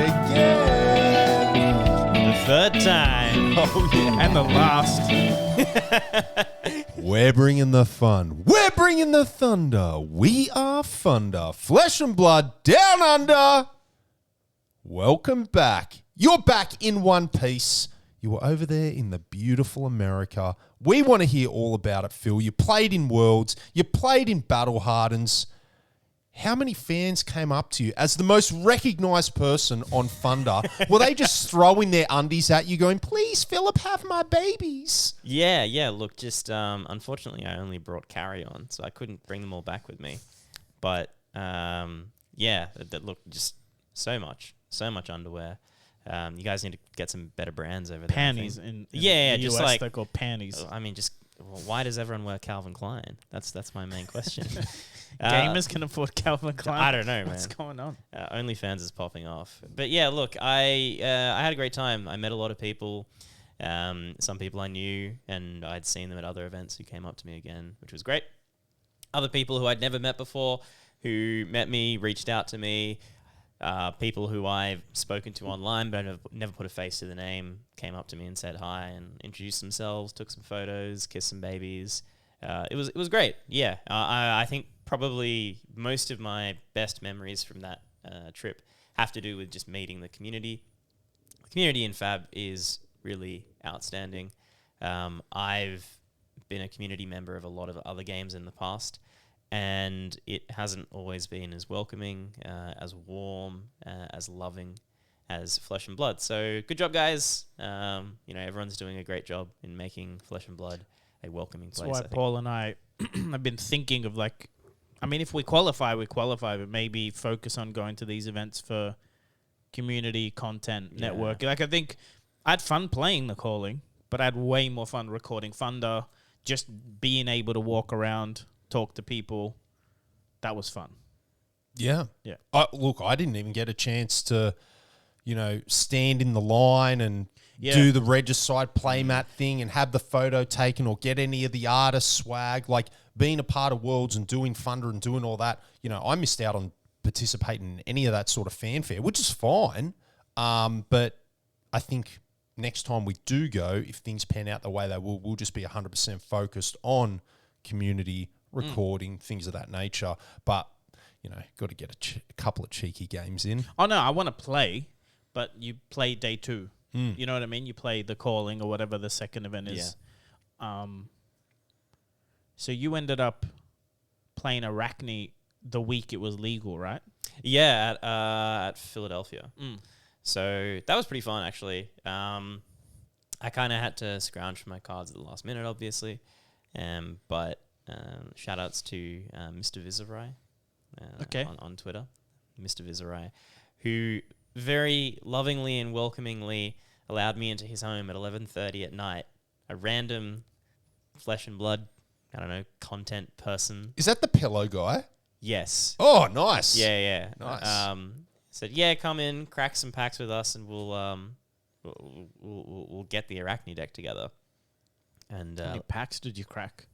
again. The third time. Oh, yeah. And the last. We're bringing the fun. We're bringing the thunder. We are Funder. Flesh and blood down under. Welcome back. You're back in one piece. You were over there in the beautiful America. We want to hear all about it, Phil. You played in Worlds. You played in Battle Hardens. How many fans came up to you as the most recognised person on Funder? Were they just throwing their undies at you going, please, Philip, have my babies? Yeah. Look, just unfortunately, I only brought carry-on, so I couldn't bring them all back with me. But look, just so much underwear. You guys need to get some better brands over there. Panties in the just US, like they're called panties. I mean, why does everyone wear Calvin Klein? That's my main question. Gamers can afford Calvin Klein. I don't know, man. What's going on? OnlyFans is popping off. But yeah, look, I had a great time. I met a lot of people. Some people I knew, and I'd seen them at other events who came up to me again, which was great. Other people who I'd never met before, who met me, reached out to me. People who I've spoken to online but I've never put a face to the name came up to me and said hi and introduced themselves, took some photos, kissed some babies. It was great. Yeah, I think probably most of my best memories from that trip have to do with just meeting the community. The community in FAB is really outstanding. I've been a community member of a lot of other games in the past, and it hasn't always been as welcoming, as warm, as loving as Flesh and Blood. So good job, guys. Everyone's doing a great job in making Flesh and Blood a welcoming place. That's why Paul and I have been thinking of if we qualify, but maybe focus on going to these events for community content, networking. I think I had fun playing the calling, but I had way more fun recording Funder, just being able to walk around, talk to people. That was fun. Yeah. Yeah. I didn't even get a chance to, stand in the line and do the Regicide playmat thing and have the photo taken or get any of the artist swag. Like being a part of Worlds and doing Funder and doing all that, I missed out on participating in any of that sort of fanfare, which is fine. But I think next time we do go, if things pan out the way they will, we'll just be 100% focused on community recording, things of that nature. But, got to get a couple of cheeky games in. Oh, no, I want to play, but you play day 2. You know what I mean? You play the calling or whatever the second event is. Yeah. So you ended up playing Arachne the week it was legal, right? Yeah, at Philadelphia. So that was pretty fun, actually. I kind of had to scrounge for my cards at the last minute, obviously. But shout outs to Mr. Viserai on Twitter, Mr. Viserai, who very lovingly and welcomingly allowed me into his home at 11:30 at night. A random Flesh and Blood, content person. Is that the pillow guy? Yes. Oh, nice. Yeah. Nice. Said, come in, crack some packs with us, and we'll get the Arachne deck together. And how many packs did you crack?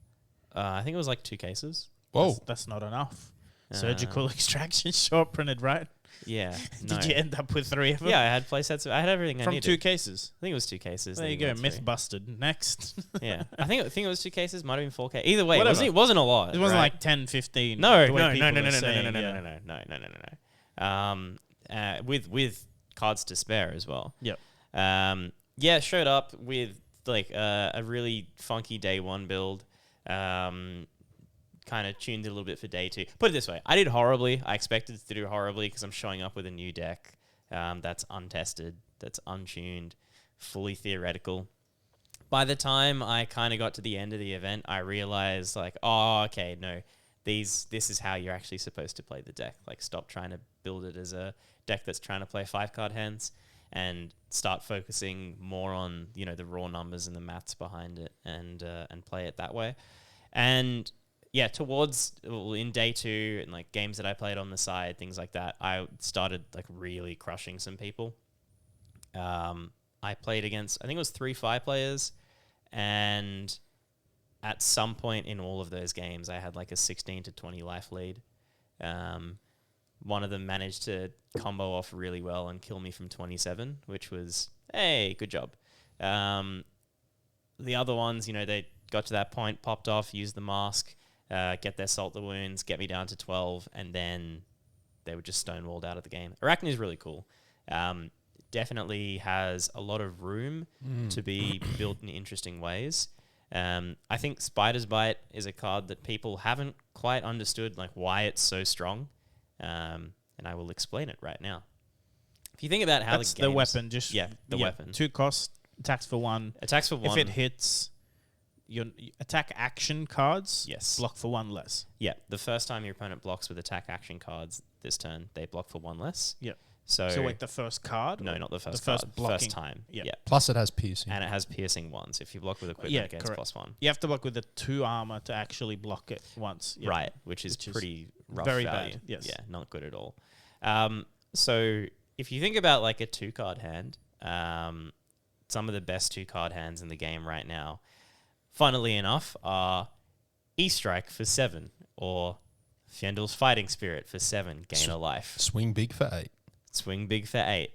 I think it was like 2 cases. Whoa. That's not enough. Surgical extraction short printed, right? Yeah. Did you end up with 3 of them? Yeah, I had play sets. I had everything I from needed. 2 cases. I think it was 2 cases. There you go. Myth busted. Next. Yeah. I think it was 2 cases. Might have been 4 cases. Either way, Whatever. it wasn't a lot. It wasn't right? like 10, 15. No. With cards to spare as well. Yep. Showed up with a really funky day 1 build. Kind of tuned it a little bit for day 2. Put it this way, I did horribly. I expected to do horribly because I'm showing up with a new deck that's untested, that's untuned, fully theoretical. By the time I kind of got to the end of the event, I realized this is how you're actually supposed to play the deck. Stop trying to build it as a deck that's trying to play 5-card hands and start focusing more on, the raw numbers and the maths behind it and play it that way. And yeah, in day 2 and games that I played on the side, things like that, I started really crushing some people. I played against, I think it was 3 5 players, and at some point in all of those games, I had a 16 to 20 life lead. one of them managed to combo off really well and kill me from 27, which was, hey, good job. The other ones, they got to that point, popped off, used the mask, get their salt the wounds, get me down to 12, and then they were just stonewalled out of the game. Arachne is really cool. Definitely has a lot of room to be built in interesting ways. I think Spider's Bite is a card that people haven't quite understood, like why it's so strong. And I will explain it right now. If you think about how That's the games... the weapon. The weapon. 2 cost, attacks for 1. Attacks for 1. If it hits your attack action cards, Yes. block for 1 less. Yeah, the first time your opponent blocks with attack action cards this turn, they block for 1 less. Yeah. So wait, the first card? No, not the first the card. first blocking. First time. Yeah. Plus it has piercing. And it has piercing 1. So if you block with equipment, it gets correct. +1. You have to block with the 2 armor to actually block it once. Yeah. Right, which is pretty rough very value. bad, yes. Yeah, not good at all. So if you think about like a 2-card hand, some of the best 2-card hands in the game right now, funnily enough, are E-Strike for 7 or Fjendel's Fighting Spirit for 7, gain a life. Swing big for 8. Swing big for 8.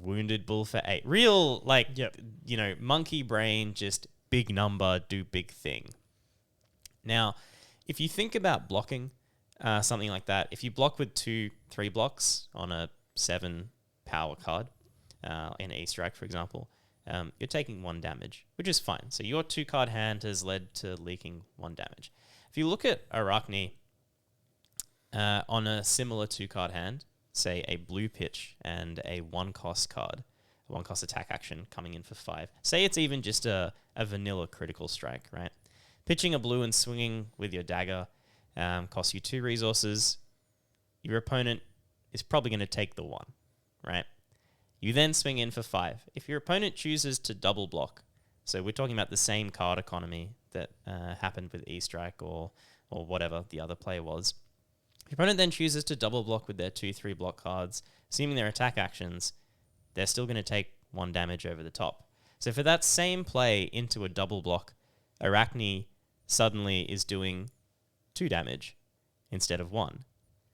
Wounded Bull for 8. Real, monkey brain, just big number, do big thing. Now, if you think about blocking something like that, if you block with 2-3 blocks on a 7 power card, in E-Strike, for example, you're taking 1 damage, which is fine. So your 2-card hand has led to leaking 1 damage. If you look at Arachne on a similar 2-card hand, say a blue pitch and a 1-cost card, a 1-cost attack action coming in for 5. Say it's even just a vanilla critical strike, right? Pitching a blue and swinging with your dagger costs you 2 resources. Your opponent is probably going to take the 1, right? You then swing in for 5. If your opponent chooses to double block, so we're talking about the same card economy that happened with E-Strike or whatever the other player was. If your opponent then chooses to double block with their 2-3 block cards, assuming their attack actions, they're still going to take 1 damage over the top. So for that same play into a double block, Arachne suddenly is doing 2 damage instead of 1.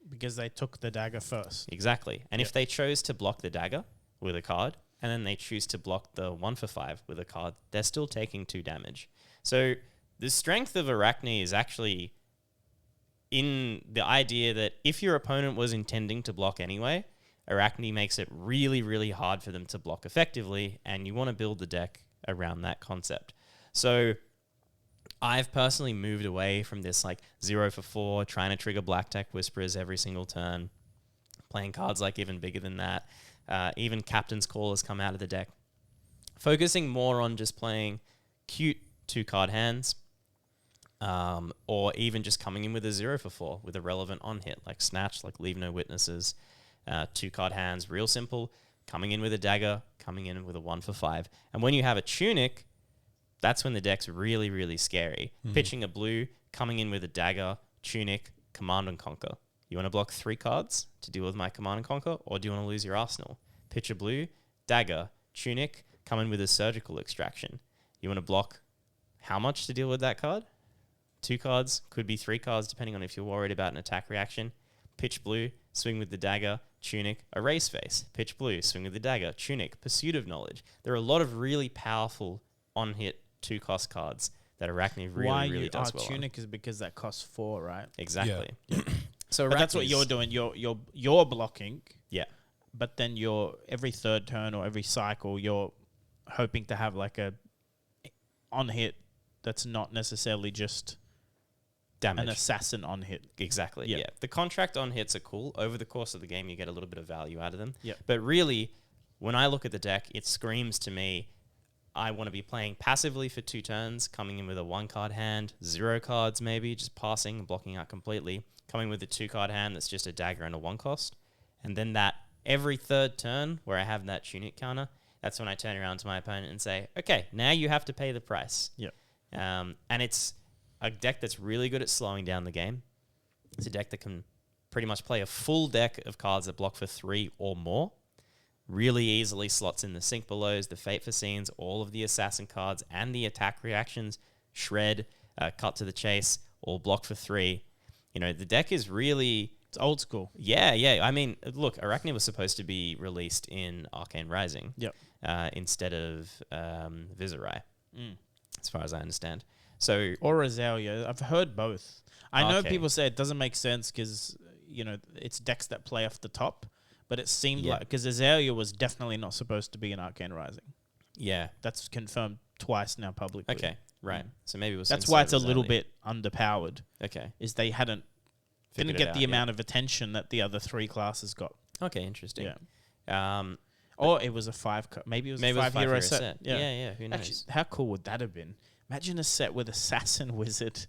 Because they took the dagger first. Exactly. And if they chose to block the dagger with a card, and then they choose to block the 1 for 5 with a card, they're still taking 2 damage. So the strength of Arachne is actually in the idea that if your opponent was intending to block anyway, Arachne makes it really, really hard for them to block effectively, and you want to build the deck around that concept. So I've personally moved away from this 0 for 4, trying to trigger Black Tech Whisperers every single turn, playing cards even bigger than that. Even Captain's Call has come out of the deck. Focusing more on just playing cute 2-card hands, or even just coming in with a 0 for 4 with a relevant on-hit, like Snatch, like Leave No Witnesses. 2-card hands, real simple, coming in with a dagger, coming in with a 1 for 5. And when you have a Tunic, that's when the deck's really, really scary. Pitching a blue, coming in with a dagger, Tunic, Command and Conquer. You want to block 3 cards to deal with my Command and Conquer, or do you want to lose your arsenal? Pitch a blue, dagger, Tunic, come in with a Surgical Extraction. You want to block how much to deal with that card? 2 cards, could be 3 cards, depending on if you're worried about an attack reaction. Pitch blue, swing with the dagger, Tunic, Erase Face. Pitch blue, swing with the dagger, Tunic, Pursuit of Knowledge. There are a lot of really powerful on-hit 2-cost cards that Arachne really does well Tunic is because that costs 4, right? Exactly. Yeah. So but that's what you're doing. You're blocking. Yeah. But then every third turn or every cycle, you're hoping to have a on-hit that's not necessarily just damage. An assassin on-hit. Exactly, yeah. The contract on-hits are cool. Over the course of the game, you get a little bit of value out of them. Yeah. But really, when I look at the deck, it screams to me, I want to be playing passively for 2 turns, coming in with a 1-card hand, 0 cards maybe, just passing and blocking out completely, coming with a 2-card hand that's just a dagger and a 1-cost. And then that every third turn where I have that Tunic counter, that's when I turn around to my opponent and say, okay, now you have to pay the price. Yeah. And it's a deck that's really good at slowing down the game. It's a deck that can pretty much play a full deck of cards that block for 3 or more. Really easily slots in the Sink Belows, the Fate for Scenes, all of the Assassin cards, and the attack reactions. Shred, Cut to the Chase, all block for 3. The deck is really It's old school. Yeah. I mean, look, Arachne was supposed to be released in Arcane Rising. Yep. Instead of Viserai, as far as I understand. So Or Azalea. I've heard both. I know Okay. people say it doesn't make sense because, it's decks that play off the top. But it seemed like... Because Azalea was definitely not supposed to be in Arcane Rising. yeah. That's confirmed twice now publicly. Okay. Right. So maybe it was. That's instead why of it's a little Azalea. bit underpowered. Okay. Is they didn't Figured it get out, the yeah. amount of attention that the other 3 classes got. Okay. Interesting. Yeah. Um. Or it was a 5... maybe it was a 5 hero set. Yeah. Who knows? Actually, how cool would that have been? Imagine a set with Assassin Wizard.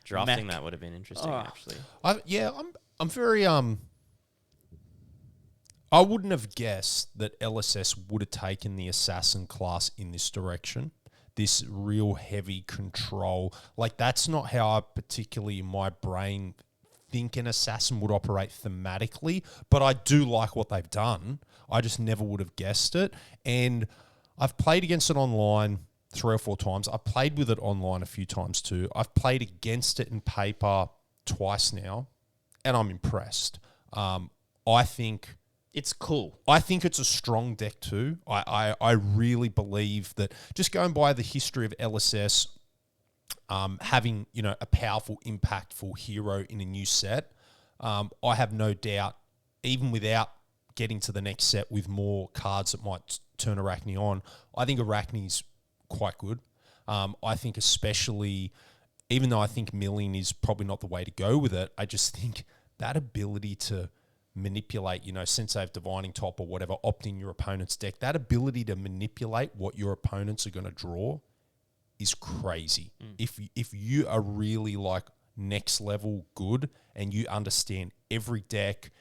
Drafting Mech. that would have been interesting. Oh. Actually. I'm very I wouldn't have guessed that LSS would have taken the assassin class in this direction. This real heavy control. Like, that's not how I particularly in my brain think an assassin would operate thematically, but I do like what they've done. I just never would have guessed it. And I've played against it online 3 or 4 times. I've played with it online a few times too. I've played against it in paper twice now, and I'm impressed. I think It's cool. I think it's a strong deck too. I really believe that just going by the history of LSS, having a powerful, impactful hero in a new set, I have no doubt, even without getting to the next set with more cards that might turn Arachne on, I think Arachne's quite good. I think especially, even though I think milling is probably not the way to go with it, I just think that ability to manipulate, Sensei Divining Top or whatever, opt in your opponent's deck, that ability to manipulate what your opponents are going to draw is crazy. If you are really like next level good and you understand every deck,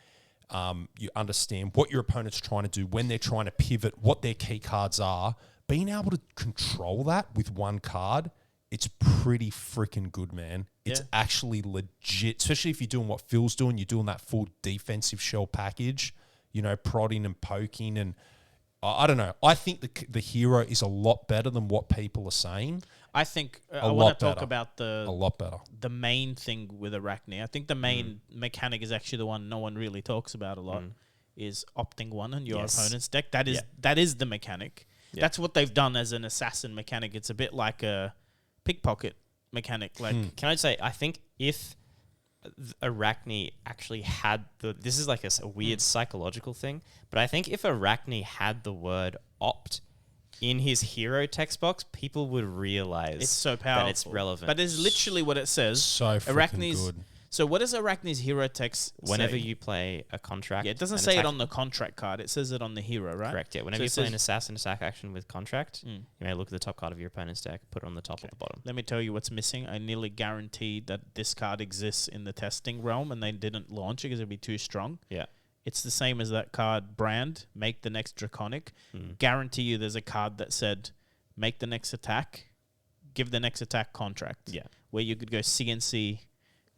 you understand what your opponent's trying to do, when they're trying to pivot, what their key cards are, being able to control that with one card, it's pretty freaking good, man. It's actually legit, especially if you're doing what Phil's doing. You're doing that full defensive shell package, prodding and poking. And I don't know. I think the hero is a lot better than what people are saying. I think I lot want to talk better. about A lot better. the main thing with Arachne. I think the main mechanic is actually the one no one really talks about a lot, is opting one on your Yes. opponent's deck. That is the mechanic. Yeah. That's what they've done as an assassin mechanic. It's a bit like a pickpocket mechanic. Like Can I just say, I think if Arachne actually had this is like a weird psychological thing, but I think if Arachne had the word opt in his hero text box, people would realize it's so powerful. that it's relevant. But it's literally what it says. So freaking Arachne's good. So what does Arachne's hero text Whenever say? you play a contract, Yeah, it doesn't an say it attack- on the contract card. It says it on the hero, right? Correct. Yeah. Whenever So you it play an says- assassin attack action with contract, you may look at the top card of your opponent's deck, put it on the top or the bottom. Let me tell you what's missing. I nearly guaranteed that this card exists in the testing realm, and they didn't launch it because it'd be too strong. Yeah. It's the same as that card brand, make the next Draconic. Guarantee you there's a card that said, make the next attack, give the next attack contract. Yeah. Where you could go CNC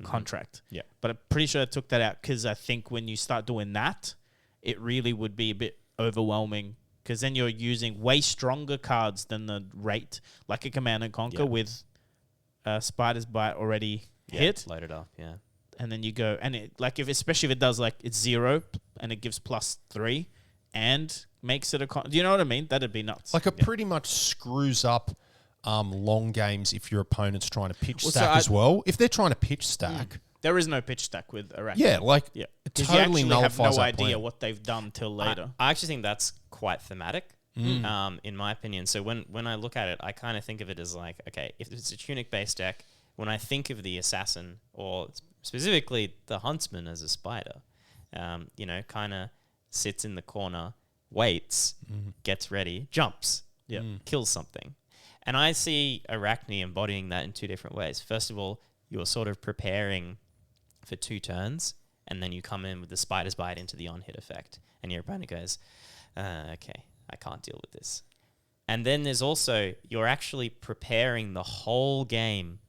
contract. Yeah. But I'm pretty sure I took that out because I think when you start doing that, it really would be a bit overwhelming because then you're using way stronger cards than the rate, like a Command and Conquer with Spider's Bite already hit. Loaded up. Yeah. And then you go, and it like especially if it does like it's 0 and it gives +3 and makes it do you know what I mean? That'd be nuts. Like, it pretty much screws up long games if your opponent's trying to pitch Well, so stack I- as well. If they're trying to pitch stack, there is no pitch stack with Arachne. yeah, like Yeah. it 'Cause totally you actually have nullifies no that idea plan. what they've done till later. I actually think that's quite thematic, in my opinion. So when I look at it, I kind of think of it as like, okay, if it's a tunic-based deck, when I think of the assassin, or specifically the huntsman as a spider, kind of sits in the corner, waits, gets ready, jumps, kills something. And I see Arachne embodying that in 2 different ways. First of all, you're sort of preparing for 2 turns, and then you come in with the Spider's Bite into the on-hit effect, and your opponent goes, okay, I can't deal with this. And then there's also, you're actually preparing the whole game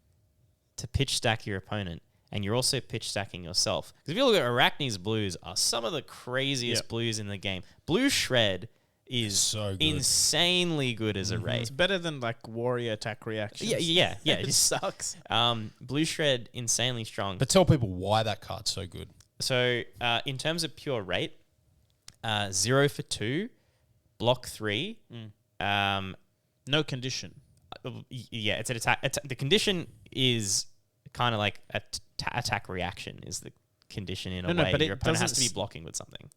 to pitch stack your opponent, and you're also pitch stacking yourself. Because if you look at Arachne's blues, are some of the craziest blues in the game. Blue Shred is so good. insanely good as a rate. It's better than like warrior attack reactions. Yeah. It just sucks. Blue Shred, insanely strong. But tell people why that card's so good. So in terms of pure rate, 0 for 2, block 3. No condition. Yeah, it's an attack. The condition is kind of like attack reaction is the condition in a way. But your opponent has to be blocking with something.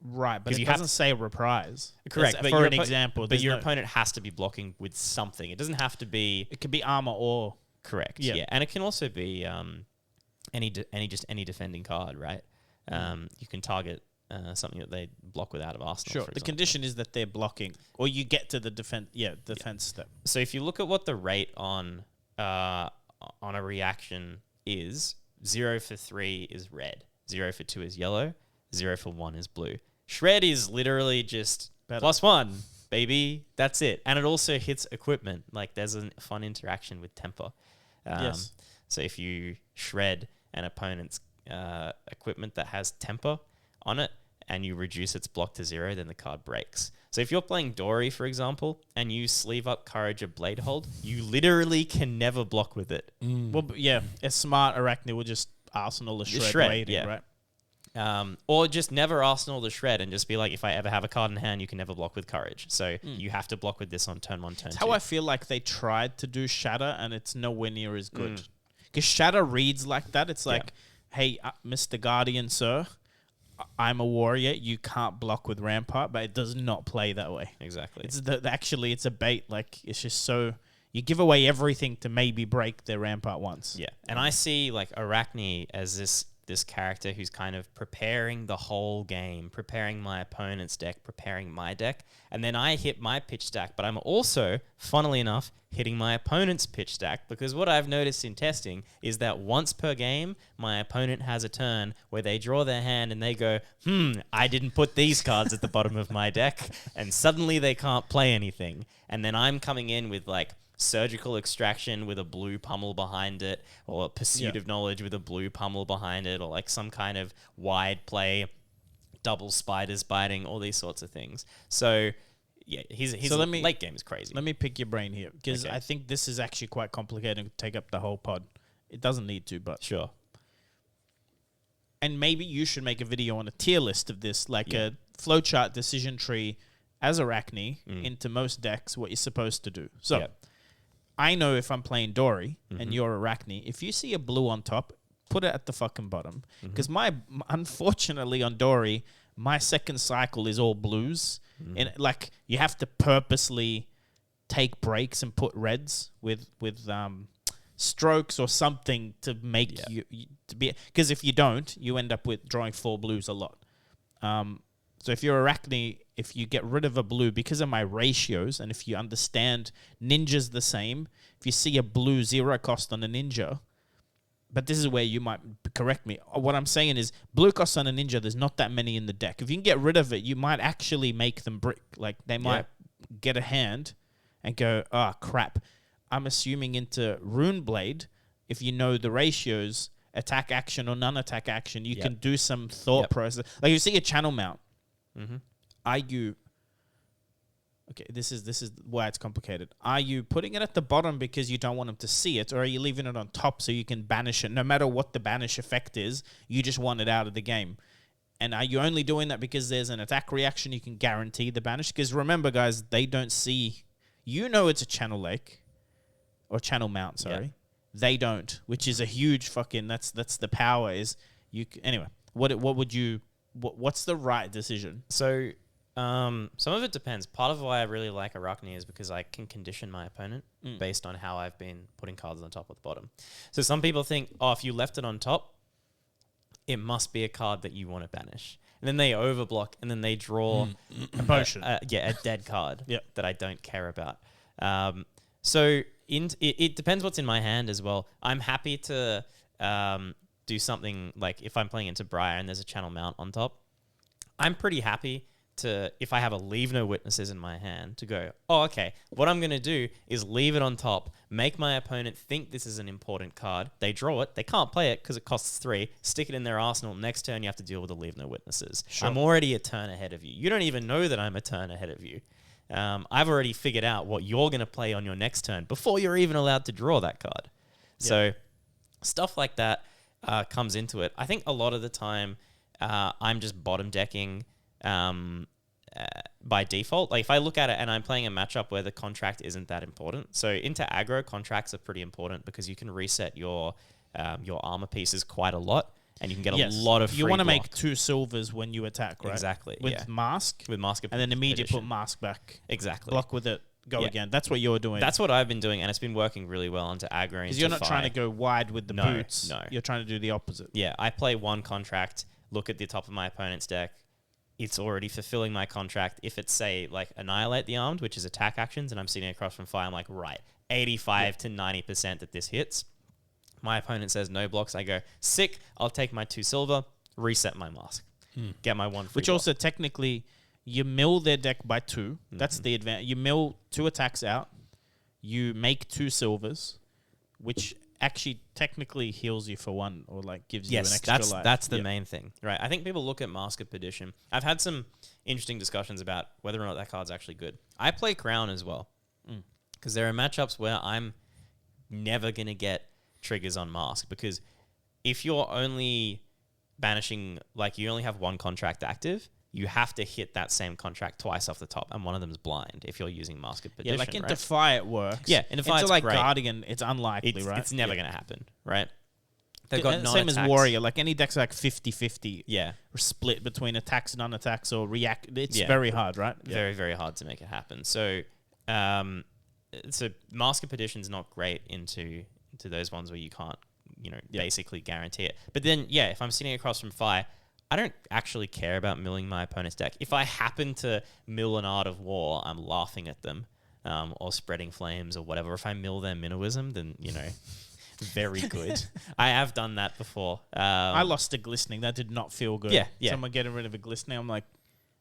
Right, but it you have doesn't say reprise. Correct. But for an example. But your opponent has to be blocking with something. It doesn't have to be... It could be armor or... Correct. Yeah. And it can also be any defending card, right? You can target something that they block with out of arsenal. Sure. For The example. condition is that they're blocking, or you get to the defense. Yeah, defense step. So if you look at what the rate on a reaction is, 0 for 3 is red, 0 for 2 is yellow, 0 for 1 is blue. Shred is literally just +1, baby. That's it. And it also hits equipment. Like there's a fun interaction with temper. Yes. So if you shred an opponent's equipment that has temper on it and you reduce its block to 0, then the card breaks. So if you're playing Dory, for example, and you sleeve up Courage of Blade Hold, you literally can never block with it. Well, yeah, a smart Arachne will just arsenal the shred waiting, yeah. right? Or just never arsenal the shred and just be like, if I ever have a card in hand, you can never block with Courage. So you have to block with this on turn 1, turn 2. That's how I feel like they tried to do Shatter, and it's nowhere near as good. Because Shatter reads like that. It's like, hey, Mr. Guardian, sir, I'm a warrior. You can't block with Rampart, but it does not play that way. Exactly. It's actually, it's a bait. Like, it's just so... You give away everything to maybe break their Rampart once. Yeah. And I see, like, Arachne as this character who's kind of preparing the whole game, preparing my opponent's deck, preparing my deck, and then I hit my pitch stack, but I'm also, funnily enough, hitting my opponent's pitch stack, because what I've noticed in testing is that once per game, my opponent has a turn where they draw their hand and they go, I didn't put these cards at the bottom of my deck, and suddenly they can't play anything. And then I'm coming in with, like, Surgical Extraction with a blue pummel behind it, or Pursuit of Knowledge with a blue pummel behind it, or like some kind of wide play, double spiders biting, all these sorts of things. So yeah, his late game is crazy. Let me pick your brain here, because I think this is actually quite complicated and take up the whole pod. It doesn't need to, but... Sure. And maybe you should make a video on a tier list of this, like a flowchart decision tree as Arachne into most decks, what you're supposed to do. So... I know if I'm playing Dory and you're Arachne, if you see a blue on top, put it at the fucking bottom. Because unfortunately on Dory, my second cycle is all blues. And like you have to purposely take breaks and put reds with strokes or something to make you to be, because if you don't, you end up with drawing 4 blues a lot. So if you're Arachne, if you get rid of a blue because of my ratios, and if you understand ninja's the same, if you see a blue 0 cost on a ninja, but this is where you might correct me. What I'm saying is blue cost on a ninja, there's not that many in the deck. If you can get rid of it, you might actually make them brick. Like they might get a hand and go, oh, crap. I'm assuming into Runeblade, if you know the ratios, attack action or non-attack action, you can do some thought process. Like you see a channel mount. Are you... Okay, this is why it's complicated. Are you putting it at the bottom because you don't want them to see it, or are you leaving it on top so you can banish it? No matter what the banish effect is, you just want it out of the game. And are you only doing that because there's an attack reaction you can guarantee the banish? Because remember, guys, they don't see... You know it's a channel lake, or channel mount, sorry. Yeah. They don't, which is a huge fucking... That's the power is... Anyway, what would you... What's the right decision? So, some of it depends. Part of why I really like Arachne is because I can condition my opponent based on how I've been putting cards on the top or the bottom. So some people think, oh, if you left it on top, it must be a card that you want to banish. And then they overblock, and then they draw a potion. A dead card that I don't care about. So it depends what's in my hand as well. I'm happy to... do something like if I'm playing into Briar and there's a channel mount on top, I'm pretty happy to, if I have a leave no witnesses in my hand, to go, oh, okay, what I'm going to do is leave it on top, make my opponent think this is an important card. They draw it. They can't play it because it costs 3. Stick it in their arsenal. Next turn, you have to deal with the leave no witnesses. Sure. I'm already a turn ahead of you. You don't even know that I'm a turn ahead of you. I've already figured out what you're going to play on your next turn before you're even allowed to draw that card. Yeah. So stuff like that comes into it. I think a lot of the time I'm just bottom decking by default. Like if I look at it and I'm playing a matchup where the contract isn't that important. So into aggro, contracts are pretty important because you can reset your armor pieces quite a lot. And you can get a lot of free You want to block. make 2 silvers when you attack, right? Exactly. With mask. With mask. And then immediately put mask back. Exactly. Block with it. Go again. That's what you're doing. That's what I've been doing, and it's been working really well onto aggro. Because you're not trying to go wide with the boots. No. You're trying to do the opposite. Yeah, I play one contract, look at the top of my opponent's deck. It's already fulfilling my contract. If it's, say, like Annihilate the Armed, which is attack actions, and I'm sitting across from fire, I'm like, right, 85 to 90% that this hits. My opponent says no blocks. I go, sick, I'll take my 2 silver, reset my mask. Get my 1 free Which block. also technically, you mill their deck by 2. That's the advantage. You mill 2 attacks out. You make 2 silvers, which actually technically heals you for 1 or like gives you an extra life. That's the main thing, right? I think people look at Mask of Perdition. I've had some interesting discussions about whether or not that card's actually good. I play Crown as well because there are matchups where I'm never going to get triggers on Mask because if you're only banishing, like you only have 1 contract active, you have to hit that same contract twice off the top, and one of them is blind if you're using Mask of Perdition. Yeah, like in Defy it works. Yeah, in Defy it's like great. Guardian, it's unlikely, right? It's never going to happen, right? They've got 9 same attacks. as Warrior. Like any deck's like 50-50. Yeah. Or split between attacks and unattacks or react. It's very hard, right? Very, very hard to make it happen. So, Mask of Perdition's not great into those ones where you can't, basically guarantee it. But then, if I'm sitting across from Fire, I don't actually care about milling my opponent's deck. If I happen to mill an Art of War, I'm laughing at them, or Spreading Flames or whatever. If I mill their Minnowism, then, very good. I have done that before. I lost a Glistening. That did not feel good. Yeah. Someone getting rid of a Glistening. I'm like,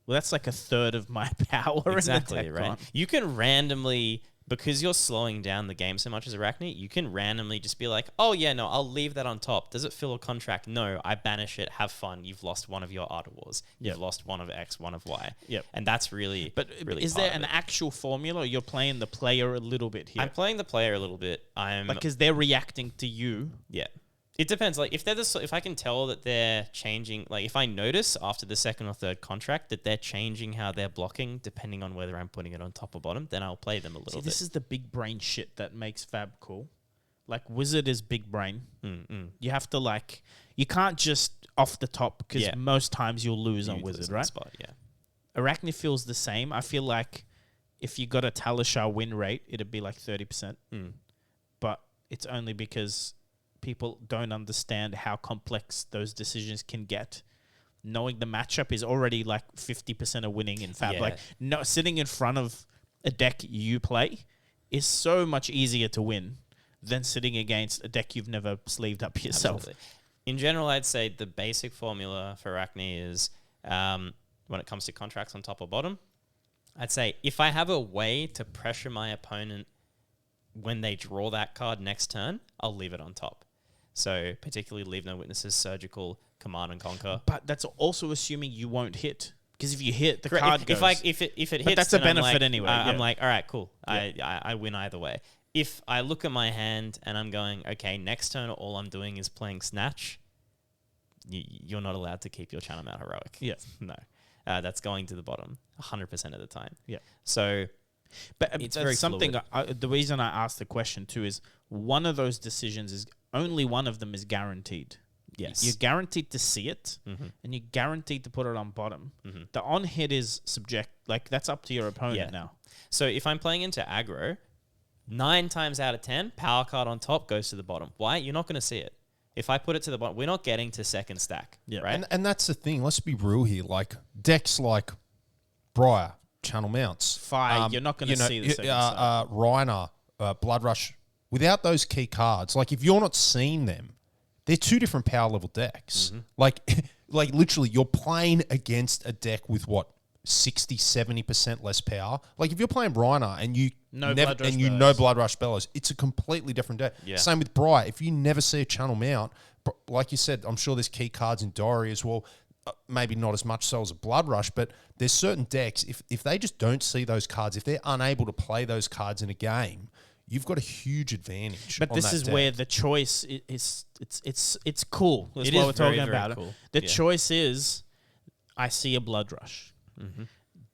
well, that's like a third of my power. Exactly, in the deck, right? You can randomly... Because you're slowing down the game so much as Arachne, you can randomly just be like, oh, yeah, no, I'll leave that on top. Does it fill a contract? No, I banish it. Have fun. You've lost one of your Art of Wars. You've lost one of X, one of Y. Yep. And that's really, really is there an actual formula or you're playing the player a little bit here? I'm playing the player a little bit. Because they're reacting to you. Yeah. It depends. Like if I can tell that they're changing, like if I notice after the 2nd or 3rd contract that they're changing how they're blocking, depending on whether I'm putting it on top or bottom, then I'll play them a little bit. This is the big brain shit that makes Fab cool. Like Wizard is big brain. You have to you can't just off the top because most times you'll lose on Wizard, right? Spot, yeah. Arachne feels the same. I feel like if you got a Talishar win rate, it'd be like 30%. But it's only because people don't understand how complex those decisions can get. Knowing the matchup is already like 50% of winning in Fab. Yeah. Like sitting in front of a deck you play is so much easier to win than sitting against a deck you've never sleeved up yourself. Absolutely. In general, I'd say the basic formula for Arachne is when it comes to contracts on top or bottom, I'd say if I have a way to pressure my opponent when they draw that card next turn, I'll leave it on top. So particularly Leave No Witnesses, Surgical, Command and Conquer. But that's also assuming you won't hit. Because if you hit, the card goes. If it hits, but that's a benefit I'm like, anyway. I'm like, all right, cool. Yeah. I win either way. If I look at my hand and I'm going, okay, next turn all I'm doing is playing Snatch, you're not allowed to keep your Channel Mount Heroic. Yeah. No. That's going to the bottom 100% of the time. Yeah. So... But it's very something. The reason I asked the question too is one of those decisions is only one of them is guaranteed. Yes, you're guaranteed to see it, and you're guaranteed to put it on bottom. The on hit is subject. Like that's up to your opponent now. So if I'm playing into aggro, 9 times out of 10, power card on top goes to the bottom. Why? You're not going to see it. If I put it to the bottom, we're not getting to second stack. Yeah, right. And that's the thing. Let's be real here. Like decks like Briar. Channel Mounts. Fire, you're not going to see the second side. Reiner, Blood Rush. Without those key cards, like if you're not seeing them, they're 2 different power level decks. Like literally, you're playing against a deck with what 60, 70% less power. Like if you're playing Rhina and you No never Blood Rush and you Bellows. know Blood Rush Bellows, it's a completely different deck. Yeah. Same with Briar. If you never see a channel mount, like you said, I'm sure there's key cards in Dory as well. Maybe not as much so as a Blood Rush, but there's certain decks, if they just don't see those cards, if they're unable to play those cards in a game, you've got a huge advantage. But on this that is deck. where the choice is. It's cool. That's It what is we're very, talking very about. cool. The Yeah. choice is, I see a Blood Rush.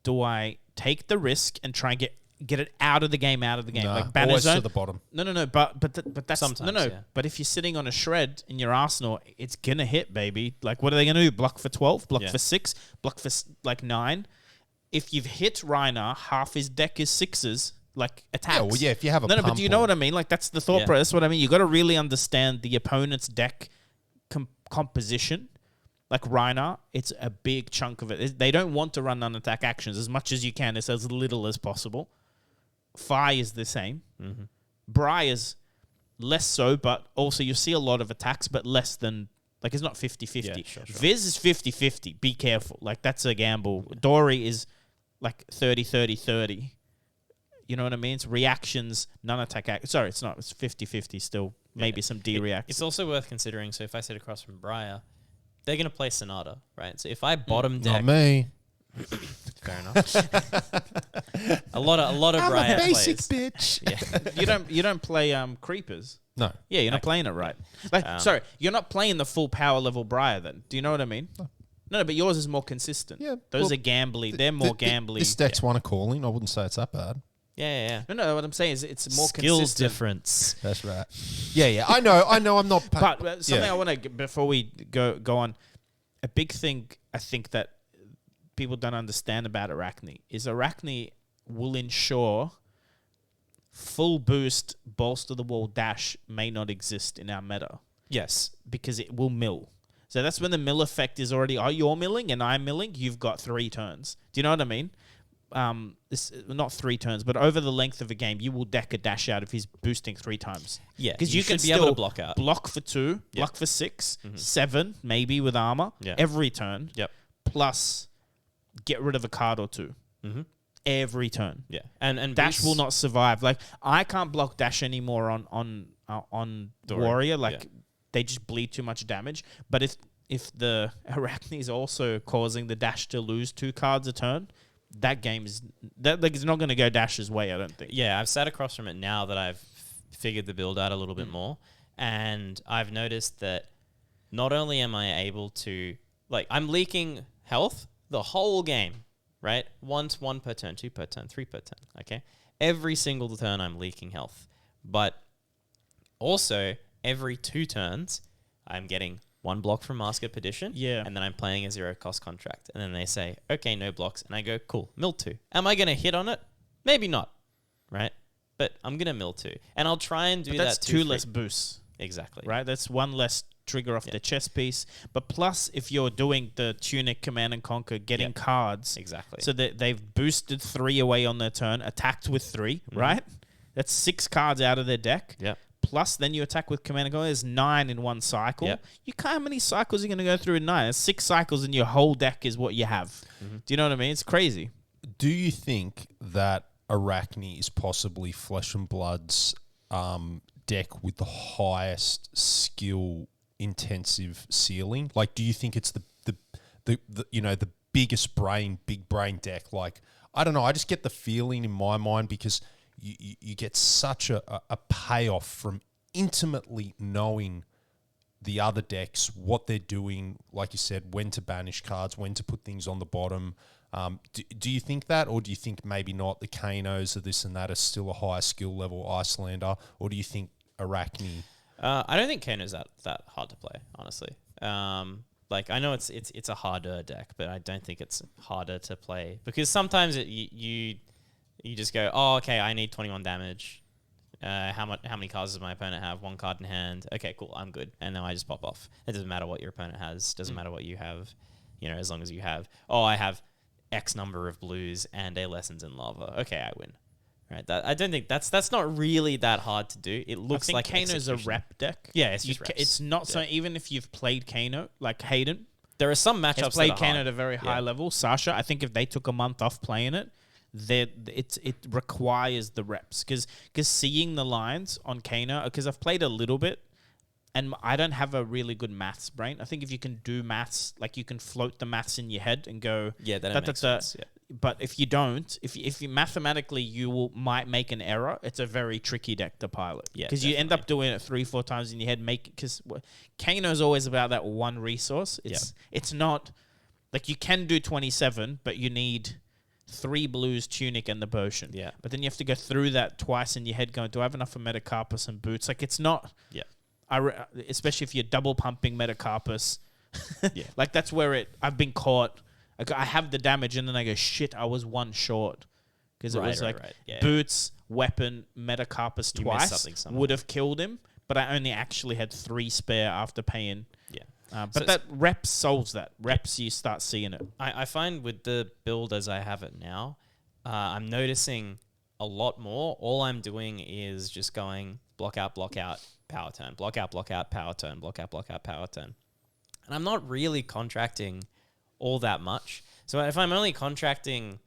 Do I take the risk and try and get it out of the game? Nah, Like banner always zone. to the bottom. No. But that's Sometimes, no. yeah. But if you're sitting on a shred in your arsenal, it's gonna hit, baby. Like, what are they gonna do? Block for 12, block Yeah. for 6, block for 9. If you've hit Reiner, half his deck is 6s, like attacks. Yeah, well, yeah, if you have a but do you know pump what I mean? Like, that's the thought Yeah. process. That's what I mean. You got to really understand the opponent's deck composition. Like Reiner, it's a big chunk of it. They don't want to run unattack actions as much as you can. It's as little as possible. Fire is the same. Briar's less so, but also you see a lot of attacks, but less than, like, it's not 50-50. Yeah, sure. Viz is 50-50. Be careful. Like, that's a gamble. Dory is like 30-30-30. You know what I mean? It's reactions, non-attack. Sorry, it's not. It's 50-50 still. Maybe some D-reacts. It's also worth considering. So if I sit across from Briar, they're going to play Sonata, right? So if I bottom deck, Not me. fair enough. a lot of I'm Briar a basic players. bitch. Yeah. You don't play creepers. No. Yeah, you're not playing it right. Like, sorry, you're not playing the full power level Briar then. Do you know what I mean? No, but yours is more consistent. Yeah, Those well, are gambly. They're more gambly. This deck's one a calling. I wouldn't say it's that bad. Yeah. No, what I'm saying is it's more Skill consistent. difference. That's right. Yeah. I know. I'm not. But something yeah. I want to, before we go on, a big thing I think that people don't understand about Arachne is Arachne will ensure full boost, balls to the wall dash may not exist in our meta Yes. because it will mill. So that's when the mill effect is already, you're milling and I'm milling, you've got 3 turns. Do you know what I mean? This not 3 turns, but over the length of a game, you will deck a dash out if he's boosting 3 times. Yeah, because you you can should be able to still block out. block for 2, Yeah. block for 6, 7, maybe with armor, Yeah. every turn. Yep. Plus, get rid of a card or 2 every turn. Yeah, and Dash boosts- will not survive. Like, I can't block dash anymore on Dory. warrior. Like, Yeah. they just bleed too much damage. But if the Arachne is also causing the dash to lose 2 cards a turn, that game is it's not going to go Dash's way, I don't think. Yeah, I've sat across from it now that I've figured the build out a little bit more, and I've noticed that not only am I able to, like, I'm leaking health the whole game, right? Once 1 per turn, 2 per turn, 3 per turn, okay? Every single turn I'm leaking health. But also, every 2 turns, I'm getting 1 block from Mask of Perdition. Yeah. And then I'm playing a 0-cost contract. And then they say, okay, no blocks. And I go, cool, mill 2. Am I going to hit on it? Maybe not, right? But I'm going to mill 2. And I'll try and do But that that's 2 less boosts, Exactly. right? That's 1 less trigger off the chess piece. But plus, if you're doing the Tunic, Command and Conquer, getting cards. Exactly. So that they've boosted 3 away on their turn, attacked with 3, right? That's 6 cards out of their deck. Yep. Plus, then you attack with Command and Conquer. There's 9 in 1 cycle. Yep. How many cycles are you going to go through in 9? There's 6 cycles and your whole deck is what you have. Do you know what I mean? It's crazy. Do you think that Arachne is possibly Flesh and Blood's deck with the highest skill intensive ceiling? Like, do you think it's the the biggest big brain deck? Like, I don't know. I just get the feeling in my mind because you get such a payoff from intimately knowing the other decks, what they're doing, like you said, when to banish cards, when to put things on the bottom. Do you think that, or do you think maybe not? The Kanos or this and that are still a higher skill level Icelander, or do you think Arachne? I don't think Kano's that hard to play, honestly. Like, I know it's a harder deck, but I don't think it's harder to play because sometimes you just go, oh, okay, I need 21 damage. How many cards does my opponent have? 1 card in hand. Okay, cool, I'm good. And then I just pop off. It doesn't matter what your opponent has. Doesn't matter what you have. As long as you have, I have X number of blues and a Lessons in Lava. Okay, I win. Right? I don't think that's not really that hard to do. It looks like Kano's a execution. rep deck. Yeah, it's just reps. It's not so. Even if you've played Kano, like Hayden, There are some matchups He's played that are Kane hard. at a very high level. Sasha, I think if they took a month off playing it, it requires the reps. Because seeing the lines on Kano, because I've played a little bit, and I don't have a really good maths brain. I think if you can do maths, like you can float the maths in your head and go... Yeah, that makes sense. Yeah. But if you don't, if you mathematically might make an error, it's a very tricky deck to pilot. Yeah, because you end up doing it 3-4 times in your head. Because Kano's always about that one resource. It's not like you can do 27, but you need 3 blues, tunic, and the potion. Yeah. But then you have to go through that twice in your head, going, do I have enough for Metacarpus and boots? Like it's not. Yeah. Especially if you're double pumping Metacarpus. Yeah. Like that's where I've been caught. I have the damage, and then I go, shit, I was 1 short. Because it was boots, weapon, Metacarpus twice would have killed him, but I only actually had 3 spare after paying. Yeah. But that reps solves that. Reps, you start seeing it. I find with the build as I have it now, I'm noticing a lot more. All I'm doing is just going block out, power turn, block out, power turn, block out, power turn. And I'm not really contracting all that much. So if I'm only contracting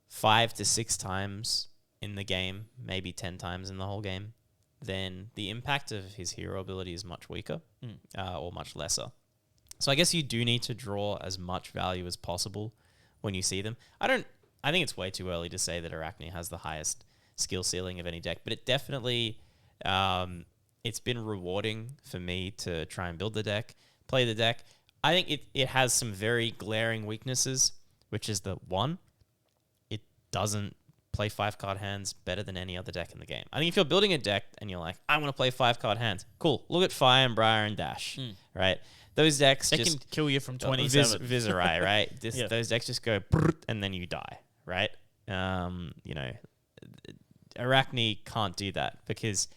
5 to 6 times in the game, maybe 10 times in the whole game, then the impact of his hero ability is much weaker or much lesser. So I guess you do need to draw as much value as possible when you see them. I think it's way too early to say that Arachne has the highest skill ceiling of any deck, but it definitely, it's been rewarding for me to try and build the deck, play the deck. I think it has some very glaring weaknesses, which is the one, it doesn't play 5-card hands better than any other deck in the game. I think if you're building a deck and you're like, I want to play 5-card hands, cool. Look at Fire and Briar and Dash, right? Those decks they can kill you from 27. Viserai, right? Those decks just go and then you die, right? Arachne can't do that because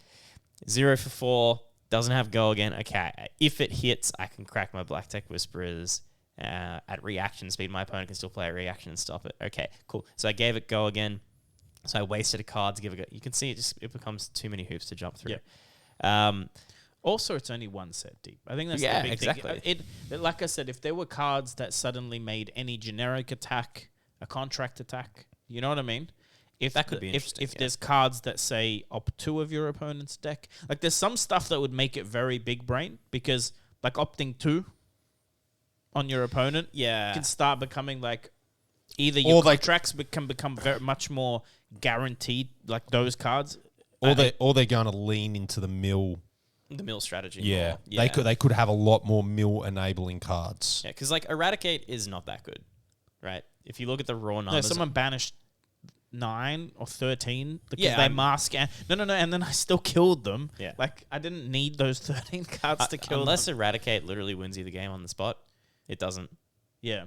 0 for 4 doesn't have go again. Okay, if it hits, I can crack my Black Tech Whisperers at reaction speed. My opponent can still play a reaction and stop it. Okay, cool. So I gave it go again. So I wasted a card to give it go. You can see it becomes too many hoops to jump through. Yep. Also, it's only 1 set deep. I think that's the big exactly. thing. Like I said, if there were cards that suddenly made any generic attack a contract attack, you know what I mean? If that could be interesting. If there's cards that say opt 2 of your opponent's deck, like there's some stuff that would make it very big brain because like opting 2 on your opponent can start becoming like either your contracts can become very much more guaranteed, like those cards. Or they're going to lean into the mill. The mill strategy. Yeah. They could have a lot more mill enabling cards. Yeah, because like Eradicate is not that good, right? If you look at the raw numbers. No, someone banished 9 or 13 because they mask and and then I still killed them. Yeah. Like I didn't need those 13 cards to kill unless them. Eradicate literally wins you the game on the spot. It doesn't. Yeah.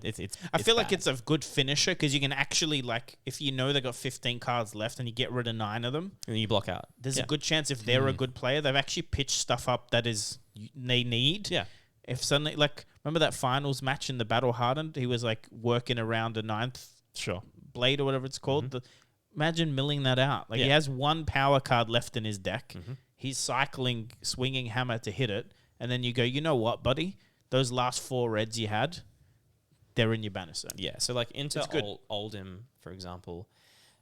I feel like it's a good finisher because you can actually like if you know they got 15 cards left and you get rid of 9 of them and you block out. There's a good chance if they're a good player, they've actually pitched stuff up that is they need. Yeah. If suddenly like remember that finals match in the Battle Hardened, he was like working around a 9th blade or whatever it's called. Imagine milling that out. Like he has 1 power card left in his deck. He's cycling swinging hammer to hit it, and then you go, you know what, buddy? Those last 4 reds you had, they're in your banner zone. Yeah. So like into Oldhim, for example,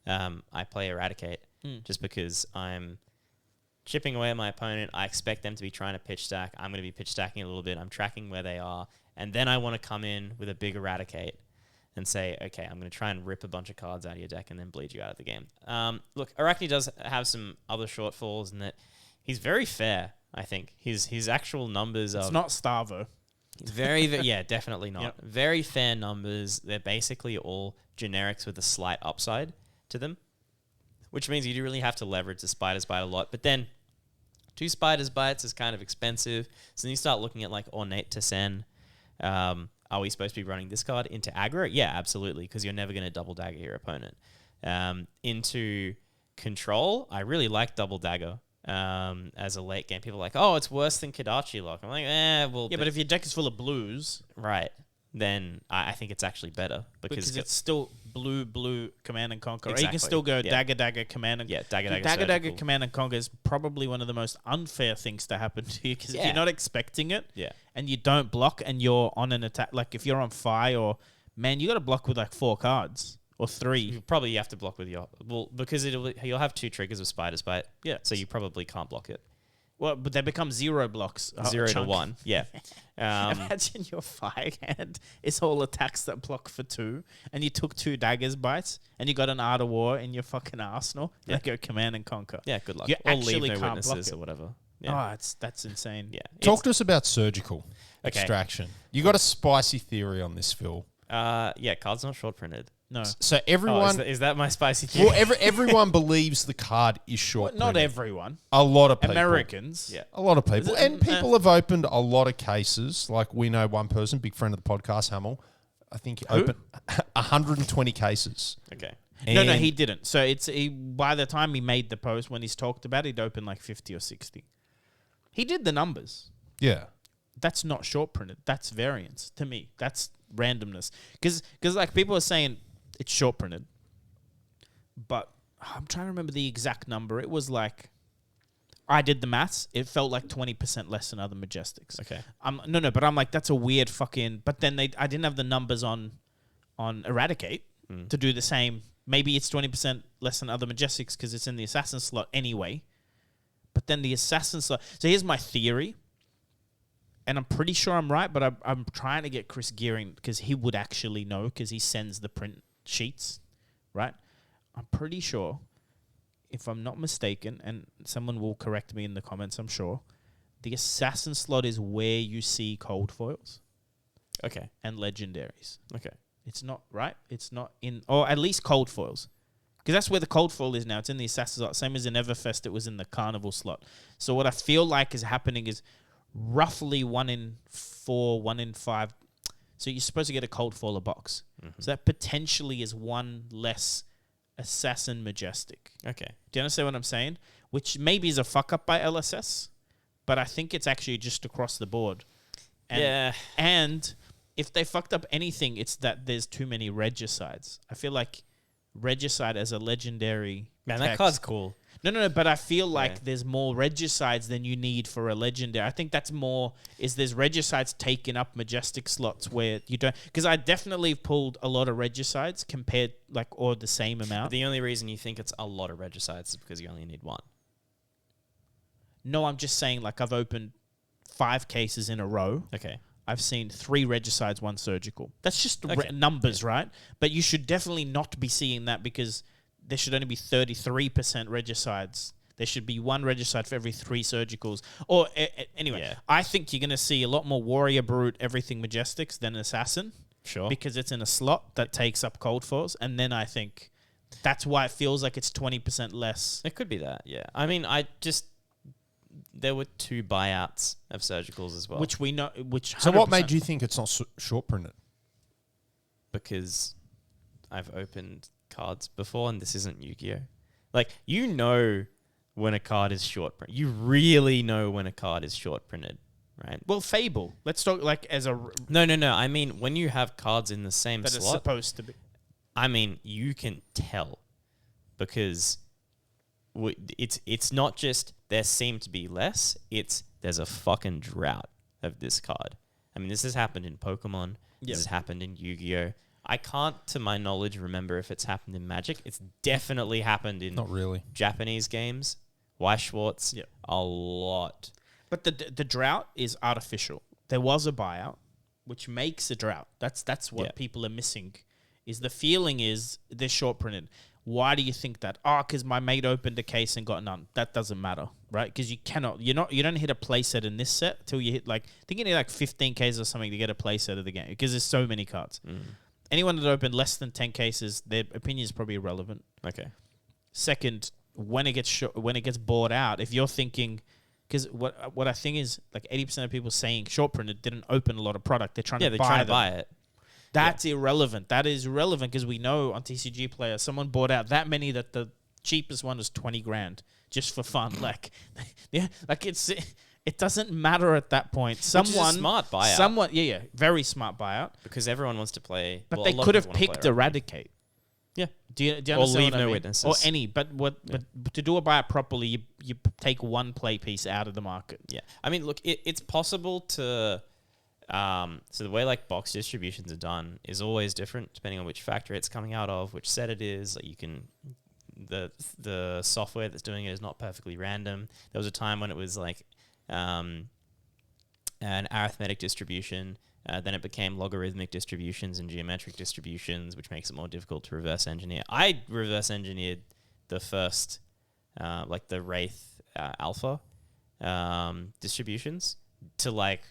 I play Eradicate just because I'm chipping away at my opponent. I expect them to be trying to pitch stack. I'm going to be pitch stacking a little bit. I'm tracking where they are, and then I want to come in with a big Eradicate and say, okay, I'm going to try and rip a bunch of cards out of your deck and then bleed you out of the game. Look, Arachne does have some other shortfalls in that he's very fair, I think. His actual numbers are... It's not Starvo. Yeah, definitely not. Yep. Very fair numbers. They're basically all generics with a slight upside to them, which means you do really have to leverage the Spiders Bite a lot. But then 2 Spiders Bites is kind of expensive. So then you start looking at like Ornate Tessen. Are we supposed to be running this card into aggro? Yeah, absolutely, because you're never going to double dagger your opponent. Into control, I really like double dagger as a late game. People are like, oh, it's worse than Kodachi Lock. I'm like, well... Yeah, but if your deck is full of blues... Right. Then I think it's actually better. Because it's still... blue Command and Conquer. Or you can Exactly. still go Yeah. dagger Command and Dagger Dagger surgical. Command and Conquer is probably one of the most unfair things to happen to you because if Yeah. you're not expecting it Yeah. and you don't block and you're on an attack, like if you're on fire or man, you got to block with like 4 cards or 3. You have to block with your because you'll have 2 triggers with Spider's Bite. Yeah. So you probably can't block it. Well, but they become 0 blocks. 0 to 1. Yeah. Imagine your fire hand is all attacks that block for 2, and you took 2 daggers bites, and you got an Art of War in your fucking arsenal. Yeah. They go Command and Conquer. Yeah. Good luck. You Or actually leave no can't block witnesses it. or whatever. Yeah. Oh, that's insane. Yeah. Talk to us about surgical Okay. extraction. You got a spicy theory on this, Phil. Yeah. Cards not short printed. No. So everyone, is that my spicy theory? well, everyone believes the card is short. Not printed. everyone. A lot of people. Americans. Yeah. A lot of people. Is it- And people have opened a lot of cases. Like we know one person, big friend of the podcast, Hamill. I think he opened 120 cases. Okay. No, And he didn't. So by the time he made the post, when he's talked about it, he'd opened like 50 or 60. He did the numbers. Yeah. That's not short printed. That's variance to me. That's randomness. Because like people are saying it's short printed, but I'm trying to remember the exact number. It was like I did the maths. It felt like 20% less than other Majestics. Okay. No, but I'm like that's a weird fucking. But then I didn't have the numbers on Eradicate to do the same. Maybe it's 20% less than other Majestics because it's in the Assassin slot anyway. But then the Assassin slot. So here's my theory. And I'm pretty sure I'm right, but I'm trying to get Chris Gearing because he would actually know because he sends the print sheets, right? I'm pretty sure, if I'm not mistaken, and someone will correct me in the comments, I'm sure, the Assassin slot is where you see cold foils Okay. and legendaries. Okay. It's not, right? It's not in, or at least cold foils. Because that's where the cold foil is now. It's in the Assassin slot. Same as in Everfest, it was in the Carnival slot. So what I feel like is happening is roughly 1 in 4, 1 in 5. So you're supposed to get a cold foil a box. So that potentially is 1 less Assassin Majestic. Okay. Do you understand what I'm saying? Which maybe is a fuck up by LSS, but I think it's actually just across the board. And, Yeah. And if they fucked up anything, it's that there's too many Regicides. I feel like Regicide as a legendary Man, text, that card's cool. No, but I feel like Yeah. there's more Regicides than you need for a legendary. I think that's more, there's Regicides taking up Majestic slots where you don't, because I definitely pulled a lot of Regicides compared, like, or the same amount. The only reason you think it's a lot of Regicides is because you only need 1. No, I'm just saying, like, I've opened 5 cases in a row. Okay. I've seen 3 Regicides, 1 surgical. That's just Okay. numbers, right? But you should definitely not be seeing that because there should only be 33% Regicides. There should be 1 Regicide for every 3 surgicals. Or anyway, Yeah. I think you're going to see a lot more Warrior Brute, everything Majestics than Assassin Sure. because it's in a slot that takes up cold foils. And then I think that's why it feels like it's 20% less. It could be that, yeah. I mean, there were 2 buyouts of surgicals as well. Which we know, So what made you think it's not short printed? Because I've opened cards before and this isn't Yu-Gi-Oh! Like, you know when a card is short printed. You really know when a card is short printed, right? Well, Fable. Let's talk like as a No. I mean, when you have cards in the same that it's slot, supposed to be. I mean, you can tell because it's not just there seem to be less. It's there's a fucking drought of this card. I mean, this has happened in Pokemon. Yep. This has happened in Yu-Gi-Oh! I can't, to my knowledge, remember if it's happened in Magic. It's definitely happened in Not really. Japanese games. Weiss Schwartz, Yep. a lot. But the drought is artificial. There was a buyout, which makes a drought. That's what Yeah. people are missing. Is the feeling is they're short printed. Why do you think that? Oh, because my mate opened a case and got none. That doesn't matter, right? Because you don't hit a play set in this set till you hit I think you need like 15 cases or something to get a play set of the game because there's so many cards. Anyone that opened less than 10 cases, their opinion is probably irrelevant. Okay. Second, when it gets bought out, if you're thinking, because what I think is like 80% of people saying short printed didn't open a lot of product. They're trying Yeah, to they're buy trying to them. buy it. That's irrelevant. That is relevant because we know on TCG Player, someone bought out that many that the cheapest one was 20 grand just for fun. It doesn't matter at that point. Which is a smart buyout. Very smart buyout. Because everyone wants to play. But well, they a lot could of have people wanna picked play Eradicate. Yeah. Do you Or understand leave what I no mean? witnesses. Or any, but to do it by it properly, you take one play piece out of the market. Yeah. I mean, look, it's possible to. So the way like box distributions are done is always different depending on which factory it's coming out of, which set it is. Like you can, the software that's doing it is not perfectly random. There was a time when it was like an arithmetic distribution. Then it became logarithmic distributions and geometric distributions, which makes it more difficult to reverse engineer. I reverse engineered the first, like the Wraith alpha distributions to like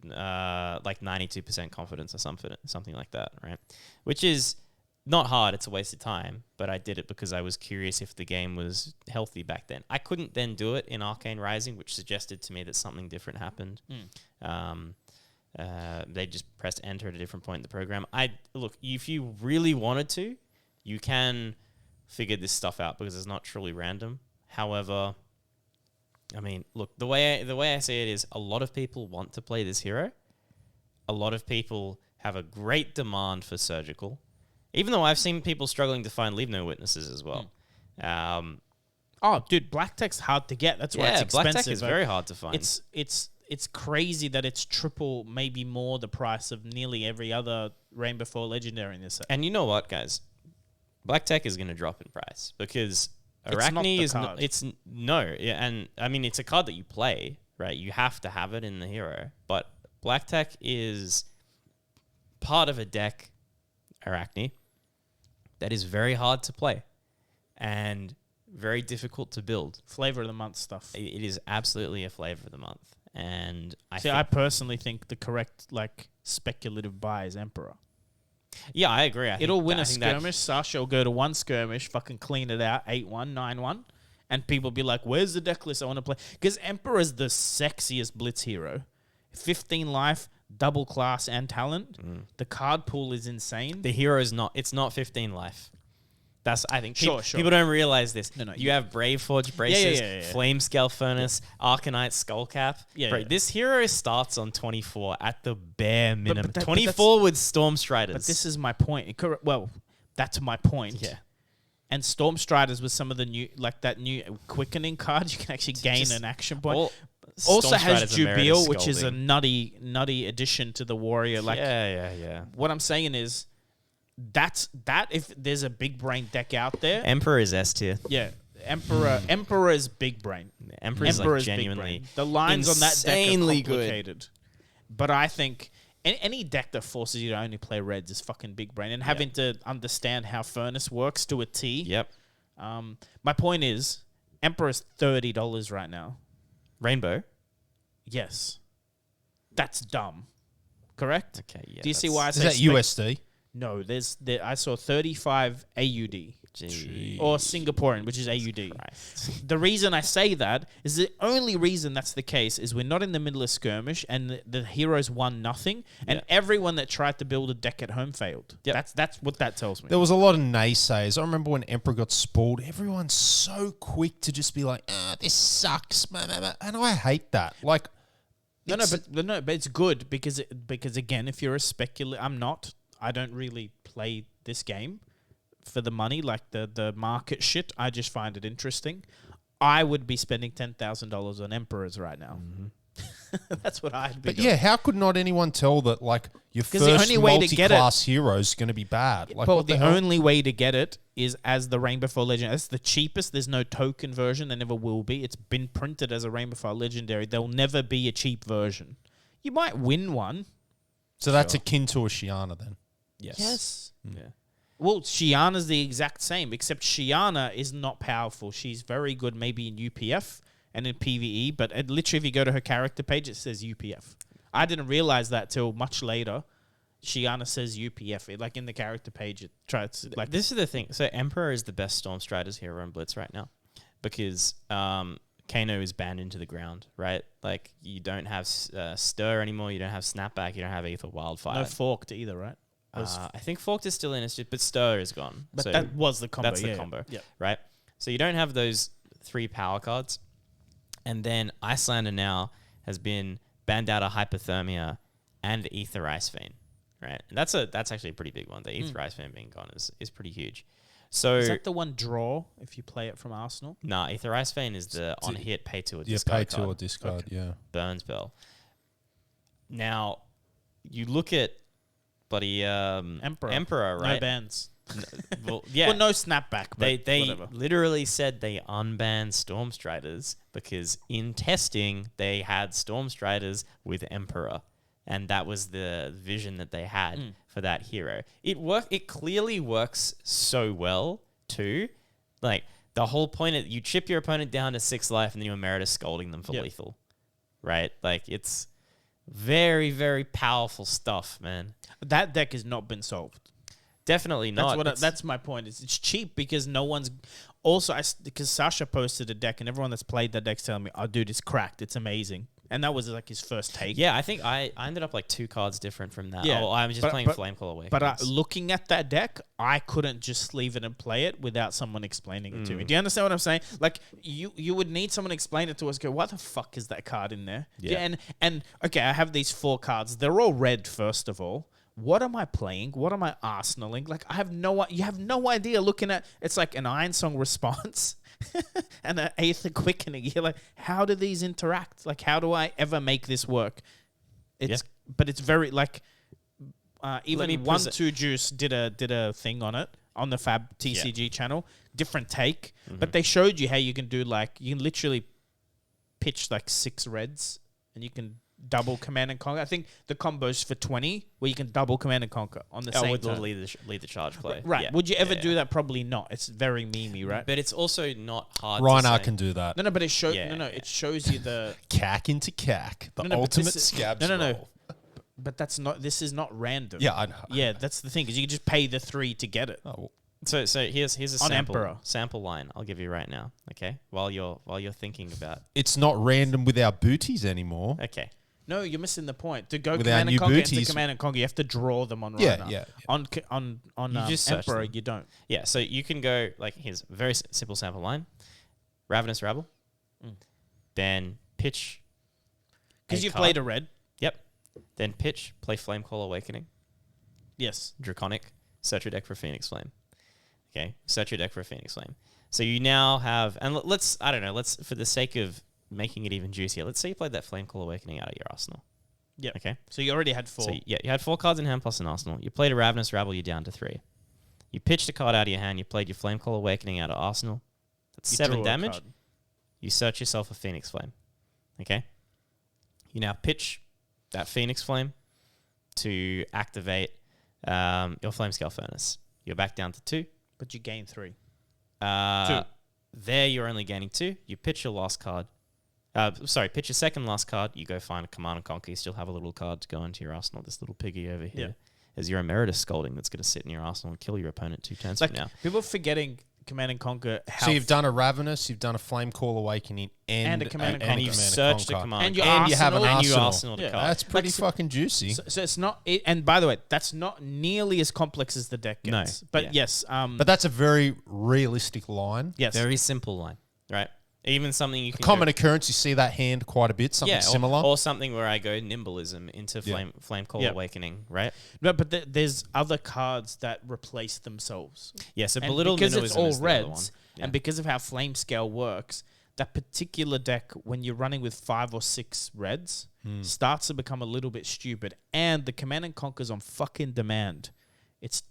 92% confidence or something like that, right? Which is not hard. It's a waste of time, but I did it because I was curious if the game was healthy back then. I couldn't then do it in Arcane Rising, which suggested to me that something different happened. They just pressed enter at a different point in the program. Look, if you really wanted to, you can figure this stuff out because it's not truly random. However, I mean, look, the way I see it is a lot of people want to play this hero. A lot of people have a great demand for surgical, even though I've seen people struggling to find leave no witnesses as well. Oh, dude, black tech's hard to get. That's why it's expensive. Black tech is very hard to find. It's crazy that it's triple, maybe more, the price of nearly every other Rainbow 4 Legendary in this set. And you know what, guys? Black tech is going to drop in price because Arachne is and I mean it's a card that you play, right? You have to have it in the hero, but black tech is part of a deck, Arachne, that is very hard to play and very difficult to build. Flavor of the month stuff. It is absolutely a flavor of the month. And I personally think the correct speculative buy is Emperor. Yeah, I agree. It'll win a skirmish. Sasha will go to one skirmish, fucking clean it out, 8-1, 9-1, and people be like, where's the deck list I want to play? Because Emperor's the sexiest blitz hero. 15 life, double class and talent. The card pool is insane. The hero is not. It's not 15 life. That's, I think, sure. People don't realize this. No, you have Brave Forge Braces, Flame Scale Furnace, Arcanite Skullcap. This hero starts on 24 at the bare minimum. 24 with Storm Striders. But this is my point. Well, that's my point. Yeah. And Storm Striders was some of the new, like that new quickening card. You can actually gain an action point. Also has Jubil, which is a nutty addition to the warrior. Like, yeah. What I'm saying is, if there's a big brain deck out there, Emperor is S tier. Yeah, Emperor is big brain. Emperor is like genuinely the lines on that deck are complicated. Good. But I think any deck that forces you to only play reds is fucking big brain, and having to understand how Furnace works to a T. Yep. My point is, Emperor is $30 right now. Rainbow. Yes, that's dumb. Correct. Okay. Yeah. Do you see why I say is that USD? No, I saw 35 AUD. Or Singaporean, which is AUD. Christ. The reason I say that is the only reason that's the case is we're not in the middle of skirmish and the heroes won nothing and everyone that tried to build a deck at home failed. Yep. That's what that tells me. There was a lot of naysayers. I remember when Emperor got spoiled, everyone's so quick to just be like, this sucks, and I hate that. Like, but it's good because again, if you're a speculator, I don't really play this game for the money, like the market shit. I just find it interesting. I would be spending $10,000 on Emperors right now. That's what I'd be doing. Yeah, how could not anyone tell that like your first multi-class hero is going to be bad? Like, but the only way to get it is as the Rainbow 4 Legendary. That's the cheapest. There's no token version. There never will be. It's been printed as a Rainbow 4 Legendary. There'll never be a cheap version. You might win one. So that's akin to a Shiana then? Yes. Yeah. Well, Shiana's the exact same, except Shiana is not powerful. She's very good maybe in UPF and in PvE, but literally if you go to her character page, it says UPF. I didn't realize that till much later. Shiana says UPF. Like in the character page, it tries to, like... This is the thing. So Emperor is the best Storm Striders hero in Blitz right now because Kano is banned into the ground, right? Like you don't have Stir anymore. You don't have Snapback. You don't have Aether Wildfire. No Forked either, right? I think Forked is still in it, but Stir is gone. But so that was the combo. That's the combo, right? So you don't have those 3 power cards. And then Icelander now has been banned out of Hypothermia and Aether Ice Fiend. right? And that's actually a pretty big one. The Aetherized Fan being gone is pretty huge. So Is that the one draw if you play it from Arsenal? nah, Aetherized Fan is the on hit pay to or Yeah, discard pay to card. or discard. Yeah. Burn spell. Now, you look at bloody Emperor, right? No bans. Well, yeah. Well, no snapback. But They whatever. literally said they unbanned Stormstriders because in testing they had Stormstriders with Emperor, and that was the vision that they had for that hero. It clearly works so well too. Like the whole point of you chip your opponent down to 6 life and then you Emeritus scolding them for lethal, right? Like it's very, very powerful stuff, man. That deck has not been solved. Definitely not. That's my point. It's cheap because no one's. Also, because Sasha posted a deck and everyone that's played that deck's telling me, "Oh, dude, it's cracked. It's amazing." And that was like his first take. Yeah, I think I ended up like 2 cards different from that. Yeah, Oh, I was just playing Flamecall Awakenings. But looking at that deck, I couldn't just leave it and play it without someone explaining it to me. Do you understand what I'm saying? Like you would need someone to explain it to us. Go, what the fuck is that card in there? Yeah. And okay, I have these 4 cards. They're all red. First of all, what am I playing? What am I arsenaling? Like you have no idea. Looking at it's like an Iron Song response. And an Aether Quickening. You're like, how do these interact? Like, how do I ever make this work? But it's very like even 1-2 Juice did a thing on it on the FAB-tcg channel. Different take, but they showed you how you can do like you can literally pitch like 6 reds and you can double Command and Conquer. I think the combo's for 20 where you can double Command and Conquer on the same would turn. lead the charge play. Right. Yeah. Would you ever do that? Probably not. It's very memey, right? But it's also not hard Reinhardt to say. can do that. No, but it shows. It shows you the Cack into cack. The No, but ultimate this is- scabs no. roll. But that's not. This is not random. Yeah, I know. Yeah, that's the thing. Is you can just pay the 3 to get it. Oh, So here's a On Emperor. sample line I'll give you right now. Okay, while you're thinking about. it's not random with our booties anymore. Okay. No, you're missing the point. To go With our Command and new Conquer into booties- Command and Conquer, you have to draw them on Yeah, Rhino. yeah. On You just search Emperor, them. you don't. Yeah, so you can go like here's a very simple sample line: Ravenous Rabble, then pitch. Because a you've card. played a red. Yep. Then pitch, play Flamecall Awakening, Yes. Draconic, search your deck for Phoenix Flame. Okay, search your deck for Phoenix Flame. So you now have, and let's for the sake of making it even juicier, let's say you played that Flamecall Awakening out of your arsenal. Yeah. Okay. So you already had 4. So you had 4 cards in hand plus an arsenal. You played a Ravenous Rabble, you're down to 3. You pitched a card out of your hand, you played your Flamecall Awakening out of arsenal. That's You 7 draw a damage. card. You search yourself a Phoenix Flame. Okay? You now pitch that Phoenix Flame to activate your Flamescale Furnace. You're back down to 2. But you gain 3. 2. There you're only gaining 2. You pitch your last card. Pitch your second last card. You go find a Command and Conquer. You still have a little card to go into your arsenal. This little piggy over here is your Emeritus Scolding that's going to sit in your arsenal and kill your opponent 2 turns Like from now. people forgetting Command and Conquer. How So you've done a Ravenous, you've done a Flame Call Awakening, And a Command and And Conquer. you've Command searched a Conquer. command. And your And you have an arsenal. And you arsenal. arsenaled Yeah. a card. That's pretty Like, fucking juicy. So it's not. And by the way, that's not nearly as complex as the deck No. gets. But Yeah. yes. But that's a very realistic line. Yes. Very simple line, right? Even something you can Common go, occurrence, you see that hand quite a bit, something similar. or something where I go Nimbleism into Yeah. Flame Call Yeah. Awakening, right? No, but there's other cards that replace themselves. Yeah, so And Belittle because Minnowism it's all is the other one. reds, Yeah. and because of how Flame Scale works, that particular deck, when you're running with 5 or 6 reds, starts to become a little bit stupid. And the Command and Conquer's on fucking demand. It's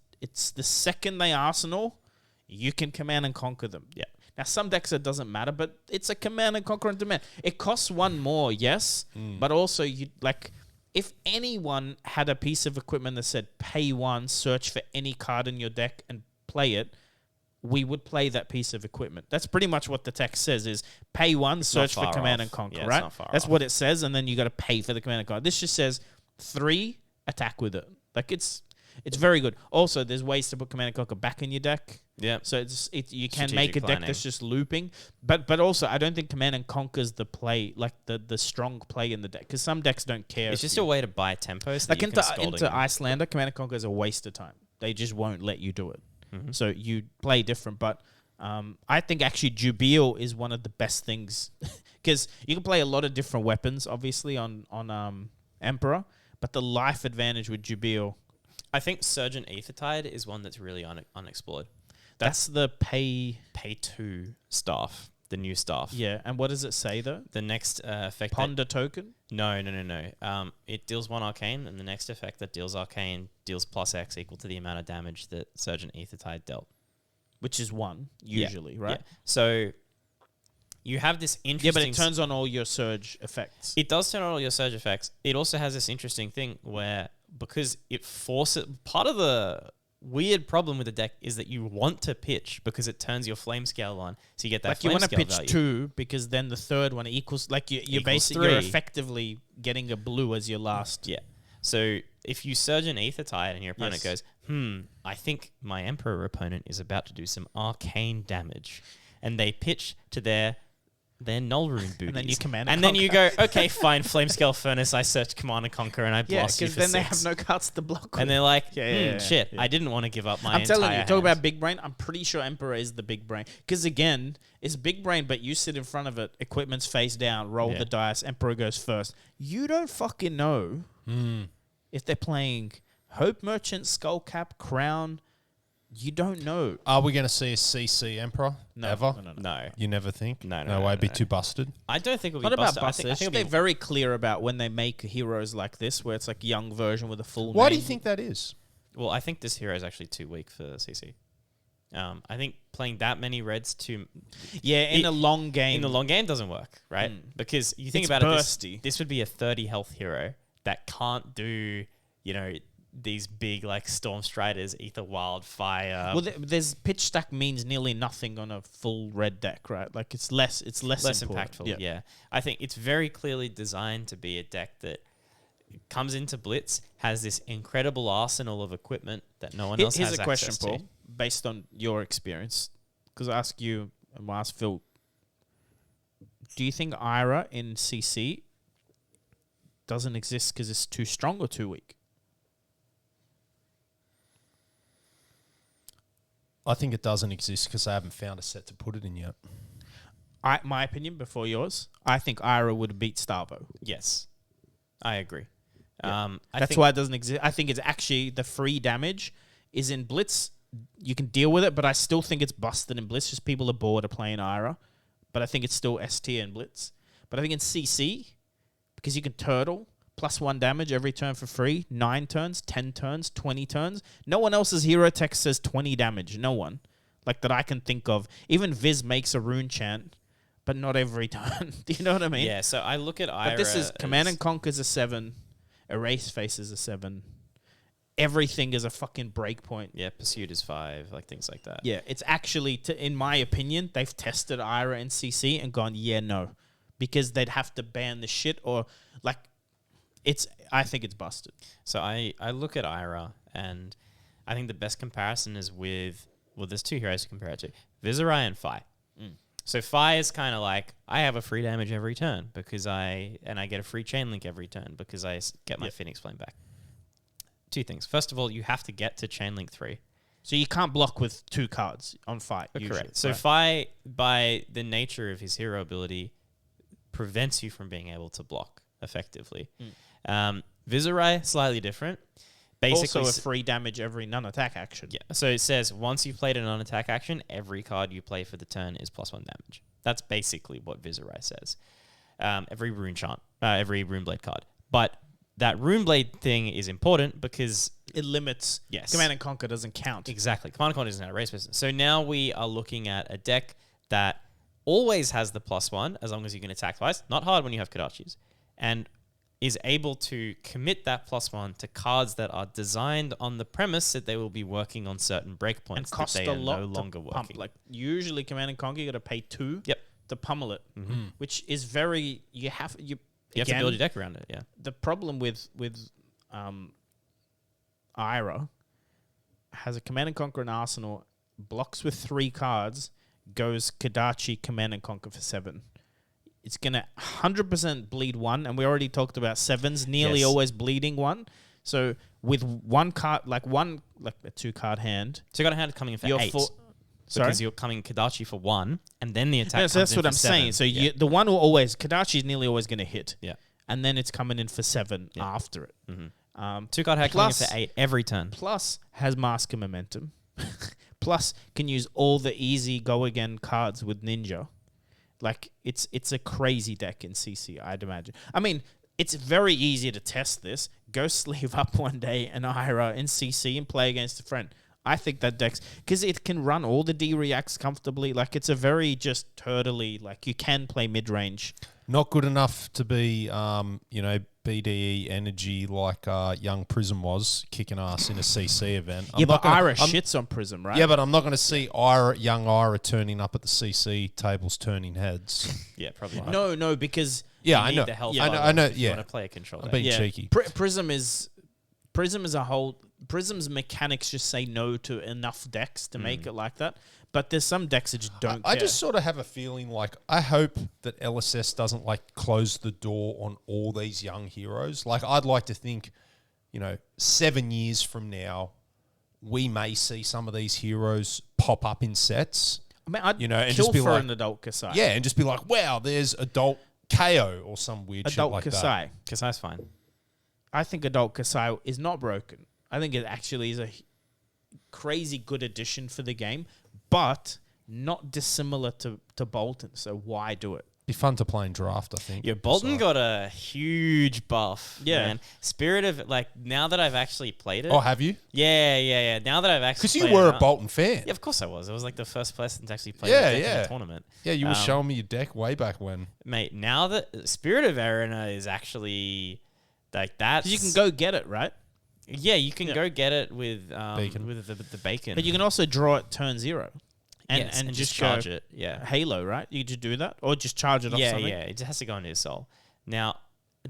the second they arsenal, you can Command and Conquer them. Yeah. Now, some decks it doesn't matter, but it's a Command and Conquer on demand. It costs 1 more, yes, but also you like. If anyone had a piece of equipment that said pay 1, search for any card in your deck and play it, we would play that piece of equipment. That's pretty much what the text says is pay 1, search for far Command off. and Conquer, Yeah, it's right? not far That's off. what it says, and then you got to pay for the Command and Conquer. This just says 3, attack with it. Like it's very good. Also, there's ways to put Command and Conquer back in your deck. Yeah. So you can Strategic make a deck planning. that's just looping, but also I don't think Command and Conquer's the play, like the strong play in the deck, because some decks don't care. It's if just you- a way to buy tempo. So like that you into can Scolding into them. Icelander, Command and Conquer is a waste of time. They just won't let you do it. Mm-hmm. So you play different, but I think actually Jubil is one of the best things because you can play a lot of different weapons, obviously on Emperor, but the life advantage with Jubil I think Surgeon Aethertide is one that's really unexplored. That's the pay 2 staff, the new staff. Yeah, and what does it say though? The next effect. Ponder token? No. It deals 1 arcane, and the next effect that deals arcane deals plus X equal to the amount of damage that Surgeon Aethertide dealt. Which is 1, usually, right? Yeah. So you have this interesting... Yeah, but it turns on all your surge effects. It does turn on all your surge effects. It also has this interesting thing where, because it forces... Part of the weird problem with the deck is that you want to pitch because it turns your flame scale on. So you get that flame scale value. You want to pitch 2 because then the third one equals... Like, you're effectively getting a blue as your last... Yeah. So if you surge an Aethertide and your opponent goes, I think my Emperor opponent is about to do some arcane damage. And they pitch to their null rune booties. And then you command and then you go, okay, fine, Flame Scale Furnace, I search Command and Conquer, and I blast you for 6. because then they have no cards to block with. And they're like, shit, I didn't want to give up my I'm telling you, hand. talk about big brain, I'm pretty sure Emperor is the big brain. Because again, it's big brain, but you sit in front of it, equipment's face down, roll the dice, Emperor goes first. You don't fucking know if they're playing Hope Merchant, Skullcap, Crown. You don't know. Are we going to see a CC Emperor ever? No. You never think? No way, be too busted. I don't think it'll Not be about busted. busted. I think they're very clear about when they make heroes like this, where it's like young version with a full Why name. do you think that is? Well, I think this hero is actually too weak for CC. I think playing that many reds in a long game. In the long game doesn't work, right? Because you think about it, this would be a 30 health hero that can't do, these big like Storm Striders, Ether Wildfire. Well, there's pitch stack means nearly nothing on a full red deck, right? Like it's less impactful. Yeah. I think it's very clearly designed to be a deck that comes into Blitz, has this incredible arsenal of equipment that no one else has access to. Here's a question, Paul, based on your experience, because I ask you and I ask Phil, do you think Ira in CC doesn't exist because it's too strong or too weak? I think it doesn't exist because I haven't found a set to put it in yet. My opinion before yours, I think Ira would beat Starvo. Yes, I agree. Yeah. That's why it doesn't exist. I think it's actually the free damage is in Blitz. You can deal with it, but I still think it's busted in Blitz. Just people are bored of playing Ira. But I think it's still S tier in Blitz. But I think in CC, because you can turtle, +1 damage every turn for free, 9 turns, 10 turns, 20 turns. No one else's hero text says 20 damage. No one. Like that I can think of. Even Viz makes a rune chant, but not every turn. Do you know what I mean? Yeah, so I look at Ira. But this is Command and Conquer's a 7. Erase Face is a 7. Everything is a fucking breakpoint. Yeah, Pursuit is 5, like things like that. Yeah, it's actually, in my opinion, they've tested Ira in CC and gone, no. Because they'd have to ban the shit or, like, I think it's busted. So I look at Ira and I think the best comparison is there's 2 heroes to compare it to. Viserai and Fi. So Fi is kind of like, I have a free damage every turn because I get a free chain link every turn because I get my Phoenix Flame back. 2 things. First of all, you have to get to chain link 3. So you can't block with 2 cards on Fi. Correct. So Fi, by the nature of his hero ability, prevents you from being able to block effectively. Viserai, slightly different. Basically, also a free damage every non-attack action. Yeah. So it says once you've played a non-attack action, every card you play for the turn is +1 damage. That's basically what Viserai says. Every rune chant, every Runeblade card. But that Runeblade thing is important because it limits. Yes. Command and Conquer doesn't count. Exactly. Command and Conquer doesn't have a race business. So now we are looking at a deck that always has the +1 as long as you can attack twice. Not hard when you have Kodachis. And is able to commit that +1 to cards that are designed on the premise that they will be working on certain breakpoints and cost that they a are lot no longer working. Pump. Like usually Command and Conquer, you got to pay 2 to pummel it, which is very you have to build your deck around it. Yeah. The problem with Ira has a Command and Conquer and Arsenal, blocks with 3 cards, goes Kodachi Command and Conquer for 7. It's going to 100% bleed 1, and we already talked about 7s nearly always bleeding 1. So with 1 card, like a 2-card hand. So you got a hand coming in for 8. Because you're coming Kodachi for 1, and then the attack comes so that's in what for I'm 7. saying. So the one will always, Kodachi is nearly always going to hit. Yeah. And then it's coming in for 7 after it. 2 card hack coming in Plus- for 8 every turn. Plus has Mask of Momentum. Plus can use all the easy go again cards with Ninja. Like it's a crazy deck in CC, I'd imagine. I mean, it's very easy to test this. Go sleeve up one day an Ira in CC and play against a friend. I think that deck's because it can run all the D reacts comfortably. Like it's a very just turtley. Like you can play mid range. Not good enough to be, BDE energy like young Prism was kicking ass in a CC event. Ira shits on Prism, right? Yeah, but I'm not going to see young Ira turning up at the CC tables turning heads. Yeah, probably. Right. Not. No, because Yeah, You I need know. the health I know. if you Yeah, want to play a control I'm deck. being cheeky. Prism is a whole. Prism's mechanics just say no to enough decks to make it like that. But there's some decks that just don't. I care. just sort of have a feeling like I hope that LSS doesn't like close the door on all these young heroes. Like I'd like to think, 7 years from now, we may see some of these heroes pop up in sets. I mean, I'd and kill just be for like, an adult Kasai. yeah, and just be like, wow, there's adult KO or some weird adult shit like Kasai. that. Because that's fine. I think adult Kasai is not broken. I think it actually is a crazy good addition for the game, but not dissimilar to Bolton. So why do it? Be fun to play in draft, I think. Yeah, Bolton So- got a huge buff. Yeah. Man. Spirit of, now that I've actually played it. Oh, have you? Yeah. Now that I've actually Because you played were it, a Bolton fan. Yeah, of course I was. I was like the first person to actually play Yeah, that deck in yeah. the tournament. Yeah, you were Um, showing me your deck way back when. Mate, now that Spirit of Arena is actually, that's... 'Cause you can go get it, right? Yeah, you can Yeah. go get it with Bacon. with the bacon. But you can also draw it turn 0. Yes, And just just charge go it. Yeah. Halo, right? You just do that? Or just charge it off Yeah, something? yeah. It just has to go into your soul. Now,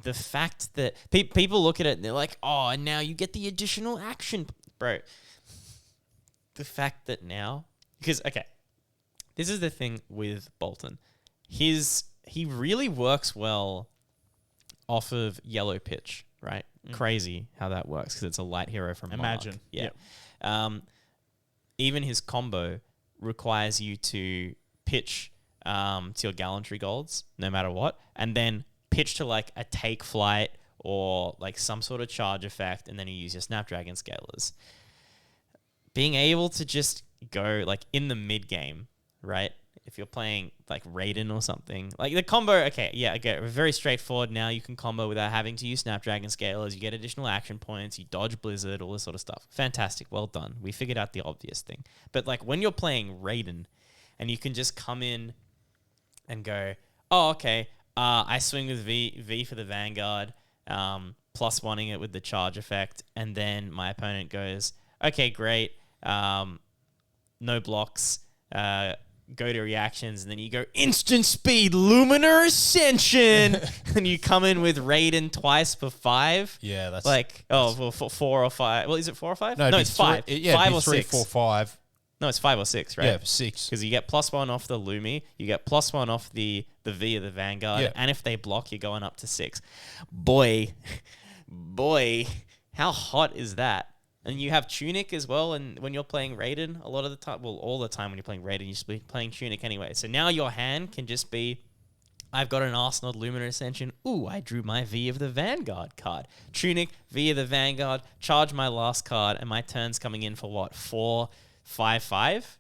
the fact that people look at it and they're like, oh, and now you get the additional action. Bro, the fact that now... Because, okay, this is the thing with Bolton. He really works well off of yellow pitch, right? Crazy how that works because it's a light hero from Imagine. Mark. Yeah. Yep. Even his combo requires you to pitch to your gallantry golds, no matter what, and then pitch to a take flight or some sort of charge effect, and then you use your Snapdragon scalers. Being able to just go in the mid game, right? If you're playing Raiden or something, the combo, very straightforward. Now you can combo without having to use Snapdragon scalers. You get additional action points. You dodge Blizzard, all this sort of stuff. Fantastic. Well done. We figured out the obvious thing. But when you're playing Raiden and you can just come in and go, oh, okay, I swing with V for the Vanguard, plus one-ing it with the charge effect. And then my opponent goes, okay, great. No blocks, go to reactions, and then you go instant speed Luminar Ascension, and you come in with Raiden twice for 5. Yeah, that's For 4 or 5. Well, is it 4 or 5? no, it's 5. 5 or 3, 6. 4, 5. No, it's 5 or 6, right? Yeah, 6. Because you get +1 off the Lumi, you get +1 off the V of the Vanguard, Yeah. and if they block, you're going up to 6. Boy, how hot is that? And you have Tunic as well, and when you're playing Raiden, a lot of the time, well, all the time when you're playing Raiden, you should be playing Tunic anyway. So now your hand can just be, I've got an Arsenal Luminar Ascension. Ooh, I drew my V of the Vanguard card. Tunic, V of the Vanguard, charge my last card, and my turn's coming in for what? 4, 5, 5?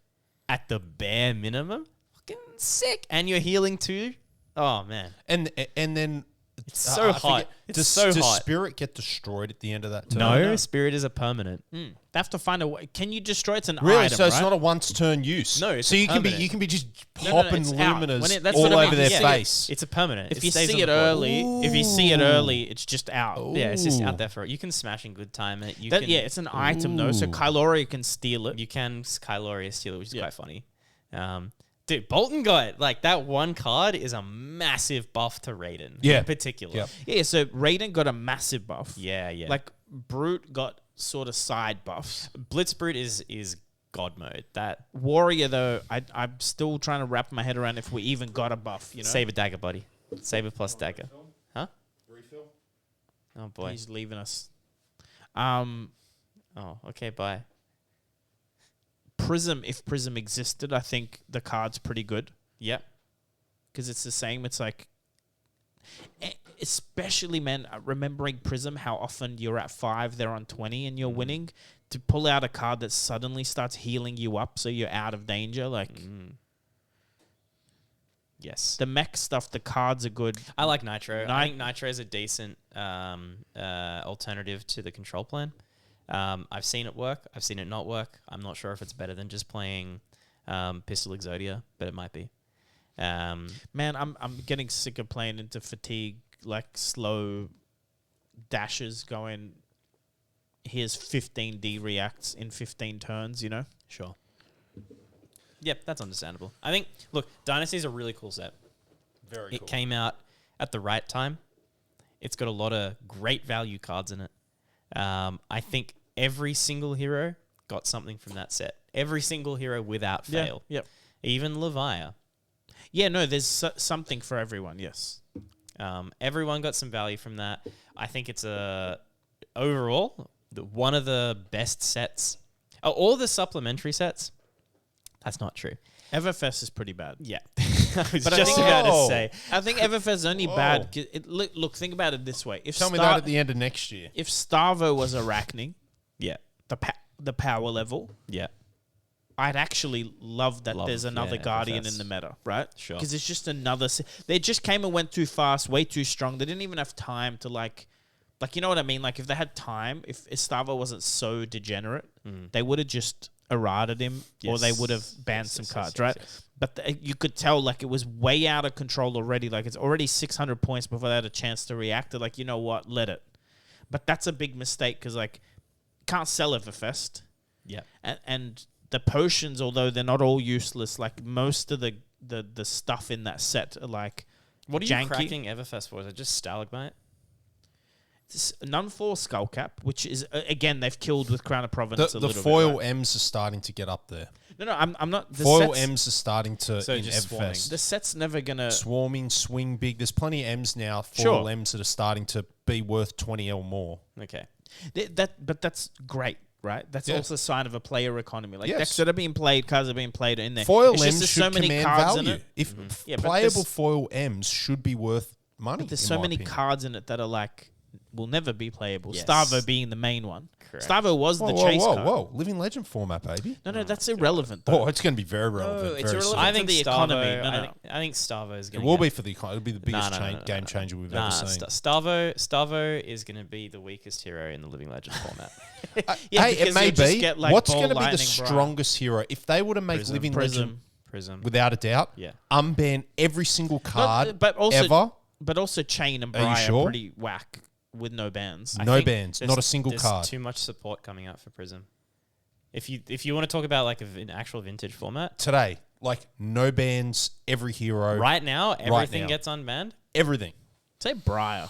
At the bare minimum? Fucking sick. And you're healing too? Oh, man. And then It's so hot. It's so does hot. Spirit get destroyed at the end of that turn? No, Spirit is a permanent. They have to find a way. Can you destroy it? It's an Really? item, So it's right? not a once turn use. No, it's so a you can be permanent. just No, popping it's out. luminous When that's all what I mean. over their Yeah. face. It's a permanent. If you stays see on it the board. early, if you see it early, it's just out. Yeah, it's just Ooh. out there for it. You can smash and good time it. You That, can, yeah, it's an item though, so Ooh. Kyloria can steal it. you can Kyloria steal it, which is Yeah. quite funny. Dude, Bolton got that one card is a massive buff to Raiden. Yeah. In particular. Yep. Yeah, so Raiden got a massive buff. Yeah, yeah. Like Brute got sort of side buffs. Blitzbrute is God mode. That Warrior though, I'm still trying to wrap my head around if we even got a buff. You know, Saber dagger, buddy. Saber plus dagger. Huh? Refill? Oh boy. he's leaving us. Oh, okay, bye. Prism, if Prism existed, I think the card's pretty good Yep. because it's the same. It's like especially, man, remembering Prism, how often you're at 5, they're on 20, and you're winning, to pull out a card that suddenly starts healing you up so you're out of danger. Like, yes. the mech stuff, the cards are good. I like Nitro. I think Nitro is a decent alternative to the control plan. I've seen it work. I've seen it not work. I'm not sure if it's better than just playing Pistol Exodia, but it might be. Man, I'm getting sick of playing into fatigue, like slow dashes going, here's 15D reacts in 15 turns, you know? Sure. Yep, that's understandable. I think, look, Dynasty is a really cool set. Very It cool. came out at the right time. It's got a lot of great value cards in it. I think every single hero got something from that set. Every single hero without fail. Yep. Even Leviah. Yeah, no, there's something for everyone, yes. Everyone got some value from that. I think it's overall one of the best sets. All the supplementary sets, that's not true. Everfest is pretty bad. Yeah. I was But I just think- about to say. I think Everfest is only bad. Look, think about it this way. Tell me that at the end of next year. If Starvo was Arachne, Yeah. the power level, Yeah. I'd actually love that there's another yeah, Guardian Everfest. in the meta, right? Sure. Because it's just another... They just came and went too fast, way too strong. They didn't even have time to, like, you know what I mean? Like, if they had time, if Starvo wasn't so degenerate, they would have just errated him, or they would have banned some cards, right? Yes. But you could tell, like, it was way out of control already. Like, it's already 600 points before they had a chance to react. They're like, you know what? Let it. But that's a big mistake because, like, can't sell Everfest. Yeah. And the potions, although they're not all useless, like, most of the stuff in that set are, like, What are janky. you cracking Everfest for? Is it just Stalagmite? It's none for Skullcap, which is, again, they've killed with Crown of Providence a The little foil bit. Right? M's are starting to get up there. No, I'm not. The Foil sets, M's are starting to So in just swarming. Everfest. the set's never going to... Swarming, swing big. There's plenty of M's now. Foil Sure. M's that are starting to be worth 20L more. Okay. But that's great, right? That's Yeah. also a sign of a player economy. Like, Yes. decks that are being played, cards are being played in there. Foil It's M's just should there's so many command cards value. in it. If Yeah, but playable there's- foil M's should be worth money. But there's in so my many opinion. cards in it that are like, will never be playable. Yes. Starvo being the main one. Correct. Starvo was Whoa, the whoa, chase whoa, card. whoa! Living Legend format, baby. No, that's irrelevant. Though. Oh, it's going to be very relevant. it's very irrelevant. soon. I to think the Starvo, economy. No, no. I think Starvo is It going to will be for the economy. It'll be the biggest no, game changer we've Nah, ever seen. Starvo is going to be the weakest hero in the Living Legend format. Yeah, hey, it because may you'll just be. get, like, What's Ball going to be the Lightning Briar. strongest hero? If they were to make Prism. Living Legend, Prism. without a doubt, Yeah. unban every single card but also, ever. But also Chain and Are you Briar sure? are pretty whack with no bans. I No think bans, not a single there's card. too much support coming out for Prism. If you want to talk about like an actual vintage format, Today, like no bans, every hero, right now everything now. gets unbanned. everything. Say Briar.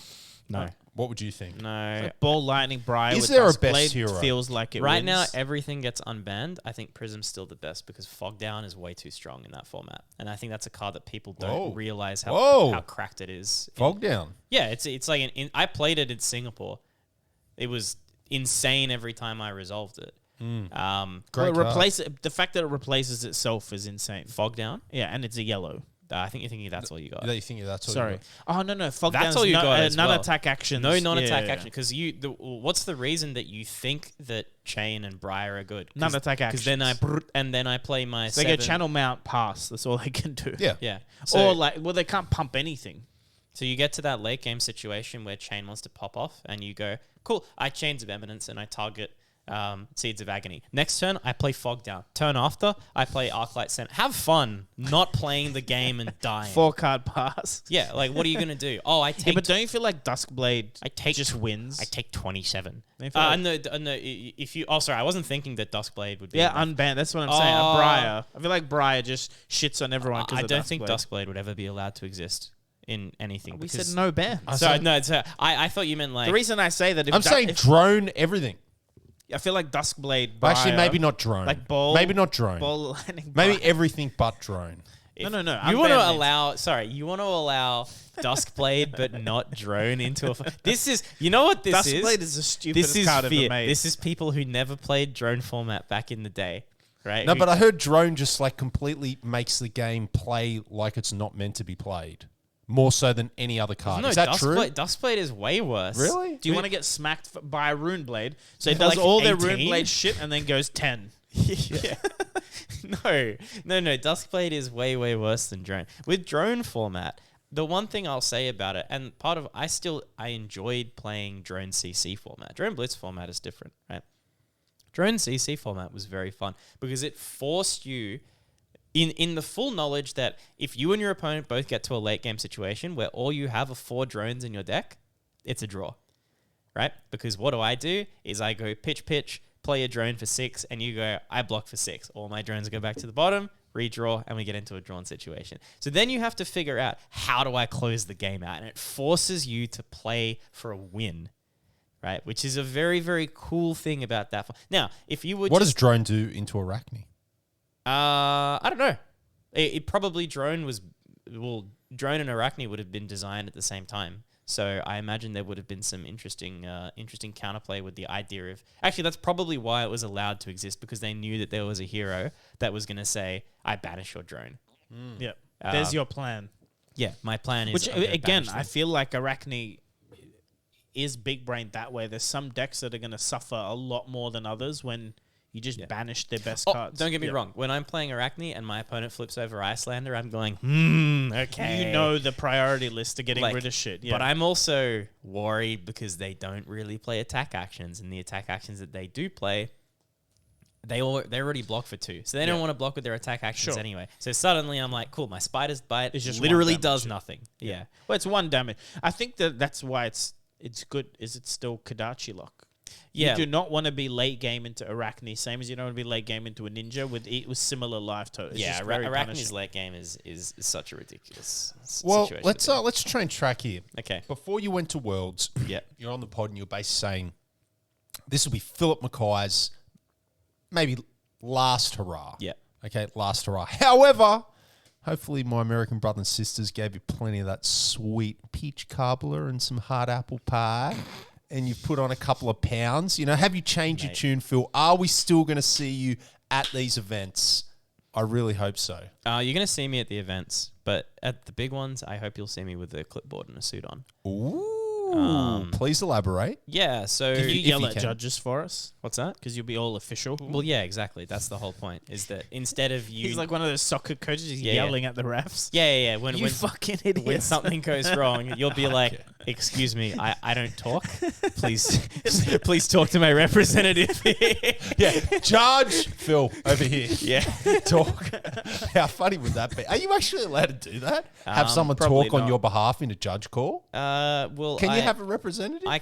No, What would you think? no. Like Ball Lightning Briar Is with there a Duskblade best hero? feels like it Right wins. now, everything gets unbanned. I think Prism's still the best because Fogdown is way too strong in that format, and I think that's a card that people don't Whoa. realize Whoa. how cracked it is. Fog down. Yeah, it's like I played it in Singapore. It was insane every time I resolved it. Great Well, card. the fact that it replaces itself is insane. Fogdown. Yeah, and it's a yellow. I think you're thinking that's all you got. You think that's all Sorry. you Oh, no. Fog That's Down's all you no, got as well. non-attack actions. No non-attack Yeah. action because what's the reason that you think that Chain and Briar are good? Non-attack Because then I play my. So they get channel mount pass. That's all they can do. Yeah. Yeah. Or they can't pump anything. So you get to that late game situation where Chain wants to pop off, and you go, "Cool, I Chains of Eminence and I target Seeds of Agony." Next turn, I play Fog Down. Turn after, I play Arclight Center. Have fun not playing the game and dying. 4-card pass. Yeah, like what are you gonna do? Oh, I Yeah, take. but don't you feel like Duskblade just wins? I take 27. Don't you feel like- No. If you, oh, sorry, I wasn't thinking that Duskblade would be. Yeah, enough. unbanned. That's what I'm saying. Oh. Briar. I feel like Briar just shits on everyone because I don't think Duskblade would ever be allowed to exist in anything. We because- said no ban. Sorry, no. I thought you meant like. The reason I say that, I'm saying drone everything. I feel like Duskblade. Well, actually, Briar, maybe not drone. Like ball. Maybe not drone. Ball Lightning. Maybe Briar. everything but drone. if No. You want to unbanned allow? Sorry, you want to allow Duskblade, but not drone into a. This is. You know what this Duskblade is? is the stupidest This is card ever fear. made. This is people who never played drone format back in the day, right? No, Who- but I heard drone just like completely makes the game play like it's not meant to be played. more so than any other card. No, Is that true? Dustblade is way worse. Really? Do you want to get smacked by a Rune Blade? So it For does like all their 18? Rune Blade shit and then goes 10. Yeah. No. Duskblade is way, way worse than Drone. With Drone format, the one thing I'll say about it, and part of I enjoyed playing Drone CC format. Drone Blitz format is different, right? Drone CC format was very fun because it forced you in the full knowledge that if you and your opponent both get to a late game situation where all you have are 4 drones in your deck, it's a draw, right? Because what do? Is I go pitch, play a drone for 6, and you go, I block for 6. All my drones go back to the bottom, redraw, and we get into a drawn situation. So then you have to figure out, how do I close the game out? And it forces you to play for a win, right? Which is a very, very cool thing about that. Now, if you would... What does Drone do into Arachne? I don't know. It probably Drone and Arachne would have been designed at the same time. So I imagine there would have been some interesting counterplay with the idea of... Actually, that's probably why it was allowed to exist, because they knew that there was a hero that was going to say, I banish your drone. Yep. There's your plan. Yeah, my plan is... Which, I'm gonna again, banish I them. feel like Arachne is big brain that way. There's some decks that are going to suffer a lot more than others when you just banish their best cards. Don't get me wrong. When I'm playing Arachne and my opponent flips over Icelander, I'm going, okay. You know the priority list to getting rid of shit. Yeah. But I'm also worried because they don't really play attack actions, and the attack actions that they do play, they're already blocked for 2. So they don't want to block with their attack actions anyway. So suddenly I'm like, cool, my Spider's Bite just literally 1 damage, does nothing. Yeah. Well, it's 1 damage. I think that's why it's good. Is it still Kodachi lock? Yeah. You do not want to be late game into Arachne, same as you don't want to be late game into a ninja with similar life total. Yeah, Arachne's late game is such a ridiculous situation. Let's try and track here. Okay. Before you went to Worlds, Yeah. you're on the pod and you're basically saying this will be Philip Mackay's maybe last hurrah. Yeah. Okay, last hurrah. However, hopefully my American brothers and sisters gave you plenty of that sweet peach cobbler and some hard apple pie. And you've put on a couple of pounds. You know, have you changed your tune, Phil? Are we still going to see you at these events? I really hope so. You're going to see me at the events, but at the big ones, I hope you'll see me with a clipboard and a suit on. Ooh. Please elaborate. Yeah, so... Can you if yell you at can. judges for us? What's that? Because you'll be all official. Well, yeah, exactly. That's the whole point, is that instead of you... He's like one of those soccer coaches. He's Yeah, yelling at the refs. Yeah. You When fucking idiot. when something goes wrong, you'll be like, excuse me, I don't talk. Please talk to my representative. Yeah, Judge Phil over here. Yeah. Talk. How funny would that be? Are you actually allowed to do that? Have someone probably talk on not. your behalf in a judge call? Well, Can you have a representative? I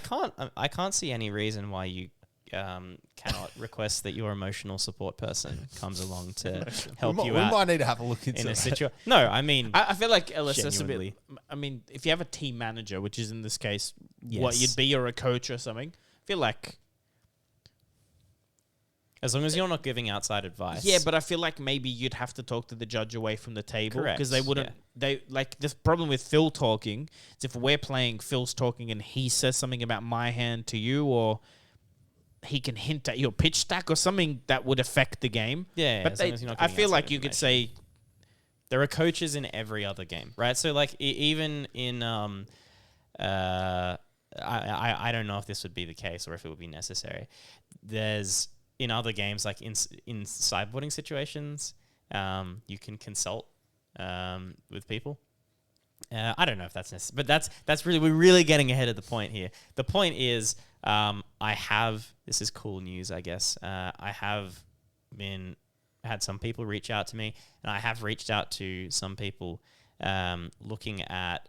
can't see any reason why you cannot request that your emotional support person comes along to help you we out might need to have a look into in a that. situation. No, I mean, I feel like LSS a Genuinely. bit. I mean, if you have a team manager, which is in this case Yes. what you'd be, or a coach or something, I feel like as long as you're not giving outside advice. yeah, but I feel like maybe you'd have to talk to the judge away from the table because they Correct, wouldn't. yeah. They like the problem with Phil talking is if we're playing, Phil's talking and he says something about my hand to you, or he can hint at your pitch stack or something that would affect the game. Yeah, but as long as you're not I giving feel outside like you could say. there are coaches in every other game, right? So like even in I don't know if this would be the case or if it would be necessary. There's in other games, like in sideboarding situations, you can consult with people. I don't know if that's necessary, but we're really getting ahead of the point here. The point is, this is cool news, I guess. I have had some people reach out to me, and I have reached out to some people looking at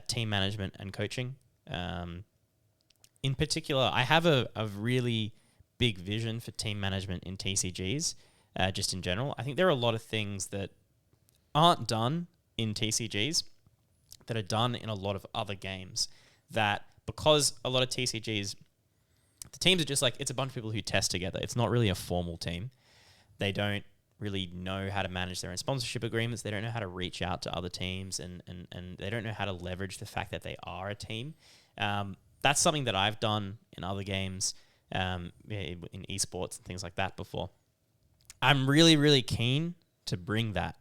team management and coaching. In particular, I have a really big vision for team management in TCGs, just in general. I think there are a lot of things that aren't done in TCGs that are done in a lot of other games, that because a lot of TCGs, the teams are just like, it's a bunch of people who test together. It's not really a formal team. They don't really know how to manage their own sponsorship agreements. They don't know how to reach out to other teams, and they don't know how to leverage the fact that they are a team. That's something that I've done in other games, in esports and things like that before. I'm really, really keen to bring that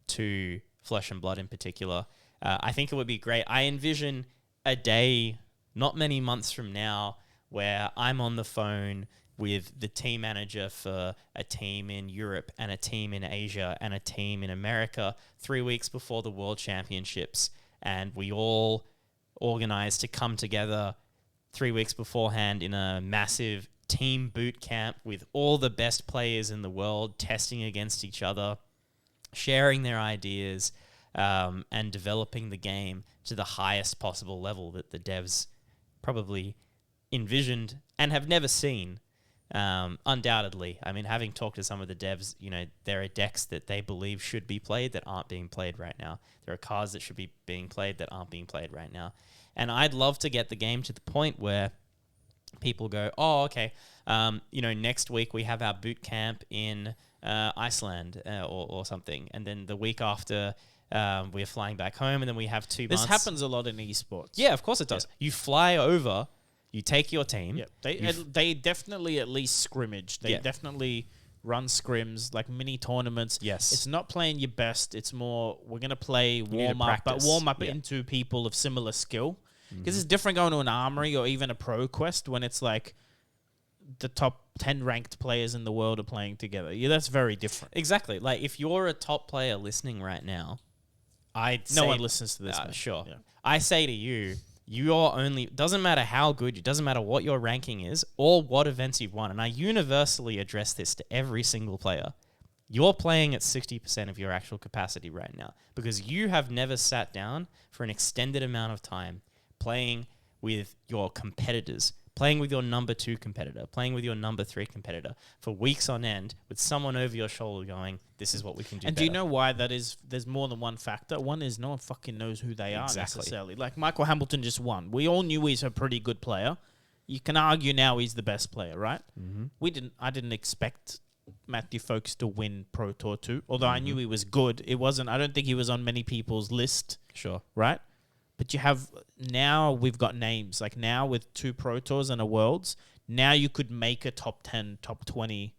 to Flesh and Blood in particular, I think it would be great. I envision a day, not many months from now, where I'm on the phone with the team manager for a team in Europe and a team in Asia and a team in America 3 weeks before the World Championships. And we all organize to come together 3 weeks beforehand in a massive team boot camp with all the best players in the world testing against each other, sharing their ideas, and developing the game to the highest possible level that the devs probably envisioned and have never seen. Undoubtedly. I mean, having talked to some of the devs, there are decks that they believe should be played that aren't being played right now. There are cards that should be being played that aren't being played right now. And I'd love to get the game to the point where people go, oh, okay, next week we have our boot camp in Iceland or something. And then the week after, we're flying back home, and then we have 2 months. This happens a lot in esports. Yeah, of course it does. Yeah. You fly over, you take your team. Yeah, they definitely at least scrimmage. They definitely run scrims, like mini tournaments. Yes. It's not playing your best. It's more, we're going to play warm up into people of similar skill. Because it's different going to an armory or even a pro quest when it's like the top 10 ranked players in the world are playing together. Yeah, that's very different. Exactly. Like, if you're a top player listening right now, no one listens to this. Sure. Yeah. I say to you, doesn't matter how good, it doesn't matter what your ranking is or what events you've won. And I universally address this to every single player. You're playing at 60% of your actual capacity right now because you have never sat down for an extended amount of time playing with your competitors, playing with your number 2 competitor, playing with your number 3 competitor for weeks on end with someone over your shoulder going, this is what we can do. And better. do you know why that is? There's more than one factor. One is no one fucking knows who they are necessarily. Like Michael Hamilton just won. We all knew he's a pretty good player. You can argue now he's the best player, right? Mm-hmm. I didn't expect Matthew Folkes to win Pro Tour 2, although I knew he was good. I don't think he was on many people's list. Sure. Right? But now we've got names. Like now with 2 Pro Tours and a Worlds, now you could make a top 10, top 20,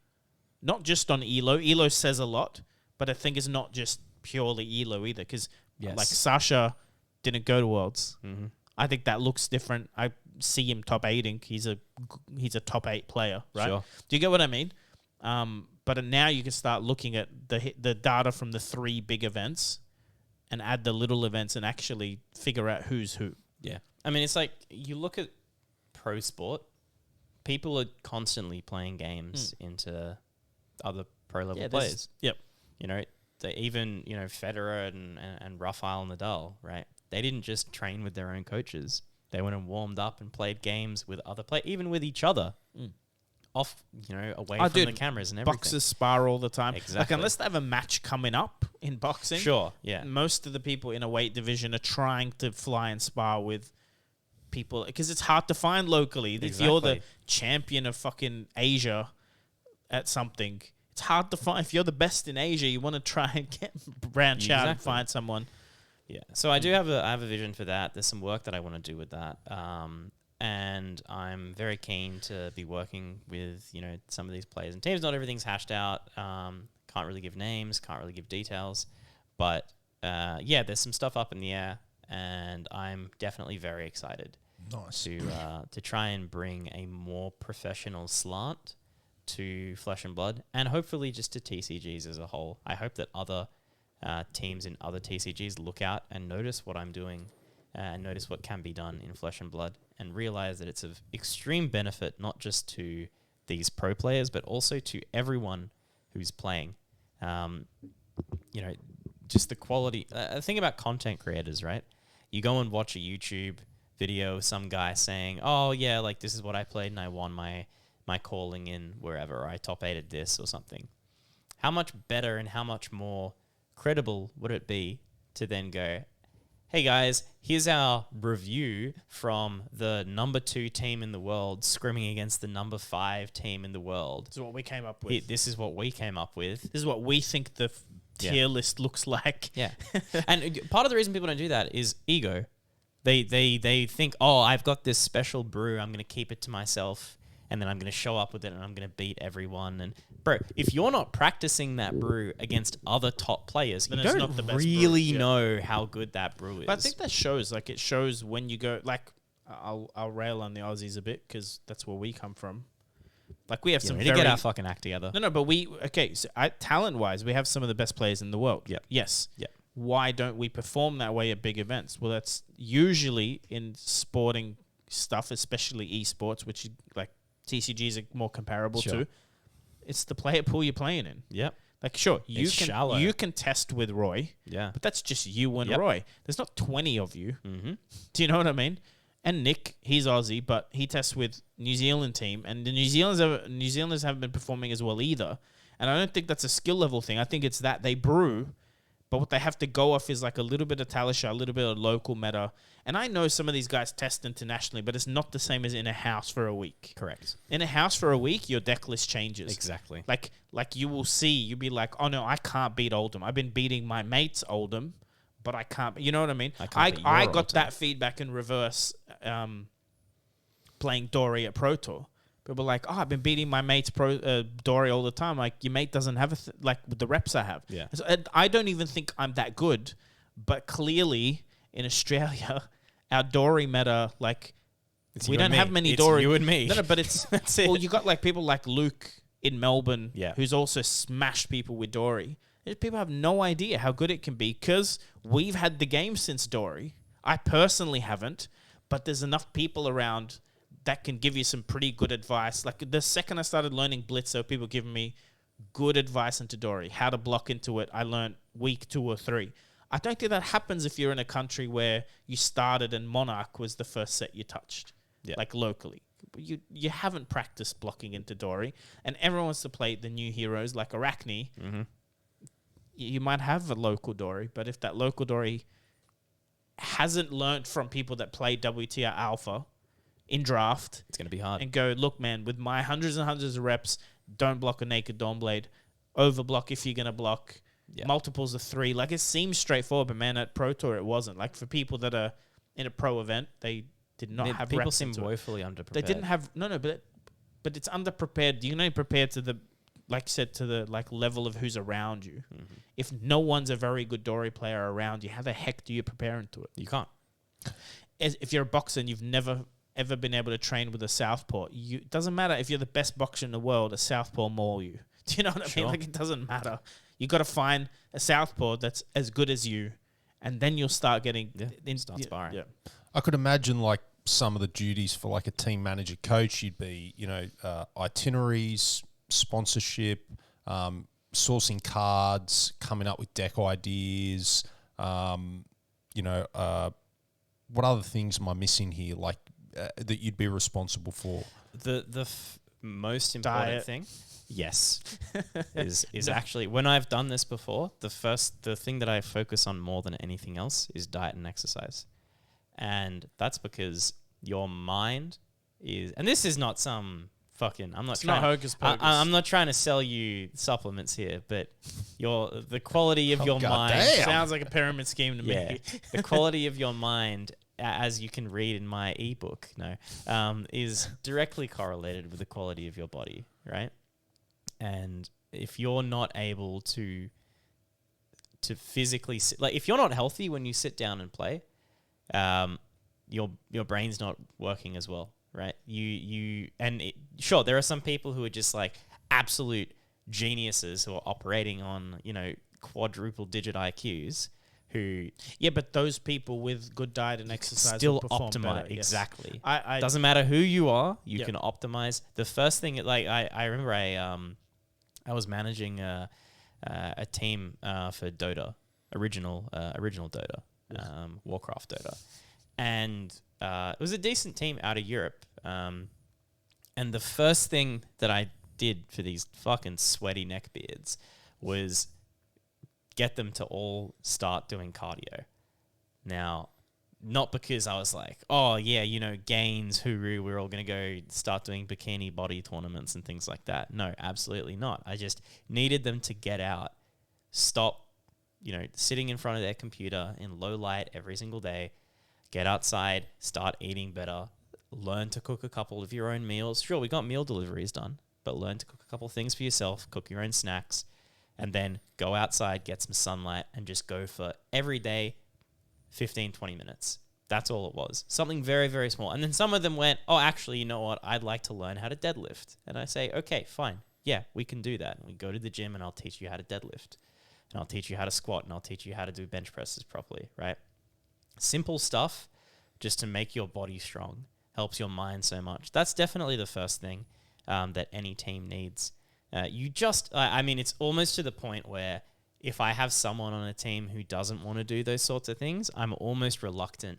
not just on ELO. ELO says a lot, but I think it's not just purely ELO either. Because like Sasha didn't go to Worlds. Mm-hmm. I think that looks different. I see him top 8ing. He's a top 8 player, right? Sure. Do you get what I mean? But now you can start looking at the data from the 3 big events and add the little events and actually figure out who's who. Yeah. I mean, it's like you look at pro sport, people are constantly playing games into other pro level players. Yep. They even, Federer and Rafael Nadal, right? They didn't just train with their own coaches. They went and warmed up and played games with other players, even with each other. Off, away from the cameras and everything. Boxers spar all the time. Exactly. Like, unless they have a match coming up in boxing. Sure, yeah. Most of the people in a weight division are trying to fly and spar with people because it's hard to find locally. Exactly. If you're the champion of fucking Asia at something, it's hard to find. If you're the best in Asia, you want to try and branch out and find someone. Yeah. So I have a vision for that. There's some work that I want to do with that. And I'm very keen to be working with, some of these players and teams. Not everything's hashed out. Can't really give names, can't really give details. But, there's some stuff up in the air, and I'm definitely very excited to try and bring a more professional slant to Flesh and Blood, and hopefully just to TCGs as a whole. I hope that other teams in other TCGs look out and notice what I'm doing and notice what can be done in Flesh and Blood and realize that it's of extreme benefit, not just to these pro players, but also to everyone who's playing. Just the quality. Think about content creators, right? You go and watch a YouTube video of some guy saying, oh, yeah, like this is what I played and I won my calling in wherever, or I top 8'd this or something. How much better and how much more credible would it be to then go, hey guys, here's our review from the number 2 team in the world scrimming against the number 5 team in the world. This is what we came up with. This is what we came up with. This is what we think the tier list looks like. Yeah. And part of the reason people don't do that is ego. They think, oh, I've got this special brew. I'm going to keep it to myself, and then I'm going to show up with it, and I'm going to beat everyone. And bro, if you're not practicing that brew against other top players, Then you it's don't not the best brew, really yeah. know how good that brew is. But I think that shows, like, it shows when you go, like, I'll rail on the Aussies a bit because that's where we come from. Like, we have some we need very... to get our fucking act together. No, but so talent-wise, we have some of the best players in the world. Yep. Yes. Yep. Why don't we perform that way at big events? Well, that's usually in sporting stuff, especially esports, which is, like, TCGs are more comparable Sure. to. It's the player pool you're playing in. Yep. Like, sure, It's shallow. you can test with Roy, Yeah. but that's just you and Yep. Roy. There's not 20 of you. Mm-hmm. Do you know what I mean? And Nick, he's Aussie, but he tests with New Zealand team, and the New Zealanders haven't been performing as well either. And I don't think that's a skill level thing. I think it's that they brew, but what they have to go off is like a little bit of Talisha, a little bit of local meta. And I know some of these guys test internationally, but it's not the same as in a house for a week. Correct. In a house for a week, your deck list changes. Exactly. Like you will see, you'll be like, oh no, I can't beat Oldham. I've been beating my mates Oldham, but I can't. You know what I mean? I got Oldham. that feedback in reverse playing Dory at Pro Tour. People are like, oh, I've been beating my mates Dory all the time. Like, your mate doesn't have like with the reps I have. Yeah. So, I don't even think I'm that good, but clearly in Australia, our Dory meta, like, we don't have many Dory. You and me. No, but it's That's it. Well, you got like people like Luke in Melbourne, Yeah. who's also smashed people with Dory. People have no idea how good it can be because we've had the game since Dory. I personally haven't, but there's enough people around that can give you some pretty good advice. Like, the second I started learning Blitz, so people giving me good advice into Dory, how to block into it, I learned week 2 or 3. I don't think that happens if you're in a country where you started and Monarch was the first set you touched, like locally. You haven't practiced blocking into Dory, and everyone wants to play the new heroes like Arachne. Mm-hmm. You might have a local Dory, but if that local Dory hasn't learnt from people that play WTR Alpha in draft, It's going to be hard. and go, look, man, with my hundreds and hundreds of reps, don't block a naked Dawnblade. Overblock if you're going to block. Yeah. Multiples of 3. Like, it seems straightforward, but, man, at Pro Tour, it wasn't. Like, for people that are in a pro event, they did not have People reps seem into it. woefully underprepared. They didn't have... No, but it's underprepared. You know, prepared to the... Like you said, to the like level of who's around you. Mm-hmm. If no one's a very good Dory player around you, how the heck do you prepare into it? You can't. If you're a boxer and you've never ever been able to train with a southpaw, it doesn't matter if you're the best boxer in the world, a southpaw maul you. Do you know what I mean? Like, it doesn't matter. You got to find a southpaw that's as good as you, and then you'll start getting start sparring. Yeah. I could imagine like some of the duties for like a team manager coach. You'd be, itineraries, sponsorship, sourcing cards, coming up with deck ideas. What other things am I missing here? Like that you'd be responsible for? The most important Diet. thing, yes, is actually, when I've done this before, the thing that I focus on more than anything else is diet and exercise. And that's because your mind is, and this is not some fucking, It's not hocus pocus. I'm not trying to sell you supplements here, but the quality of your mind. goddamn. Sounds like a pyramid scheme to Yeah, me. the quality of your mind, as you can read in my ebook, is directly correlated with the quality of your body, right? And if you're not able to physically like, if you're not healthy when you sit down and play, your brain's not working as well, right? Sure, there are some people who are just like absolute geniuses who are operating on quadruple digit IQs. But those people with good diet and exercise Still will perform optimize, better, yes. exactly. I Doesn't matter who you are, you Yep. can optimize. The first thing, like I remember, I was managing a team for Dota, original Dota, Warcraft Dota, and it was a decent team out of Europe. And the first thing that I did for these fucking sweaty neckbeards was get them to all start doing cardio. Now, not because I was like, oh yeah, gains, hooroo, we're all going to go start doing bikini body tournaments and things like that. No, absolutely not. I just needed them to get out, stop, sitting in front of their computer in low light every single day, get outside, start eating better, learn to cook a couple of your own meals. Sure, we got meal deliveries done. but learn to cook a couple things for yourself, cook your own snacks, and then go outside, get some sunlight, and just go for every day 15, 20 minutes. That's all it was. Something very, very small. And then some of them went, oh, actually, you know what? I'd like to learn how to deadlift. And I say, okay, fine. Yeah, we can do that. And we go to the gym and I'll teach you how to deadlift. And I'll teach you how to squat and I'll teach you how to do bench presses properly, right? Simple stuff just to make your body strong. Helps your mind so much. That's definitely the first thing that any team needs. I mean, it's almost to the point where if I have someone on a team who doesn't want to do those sorts of things, I'm almost reluctant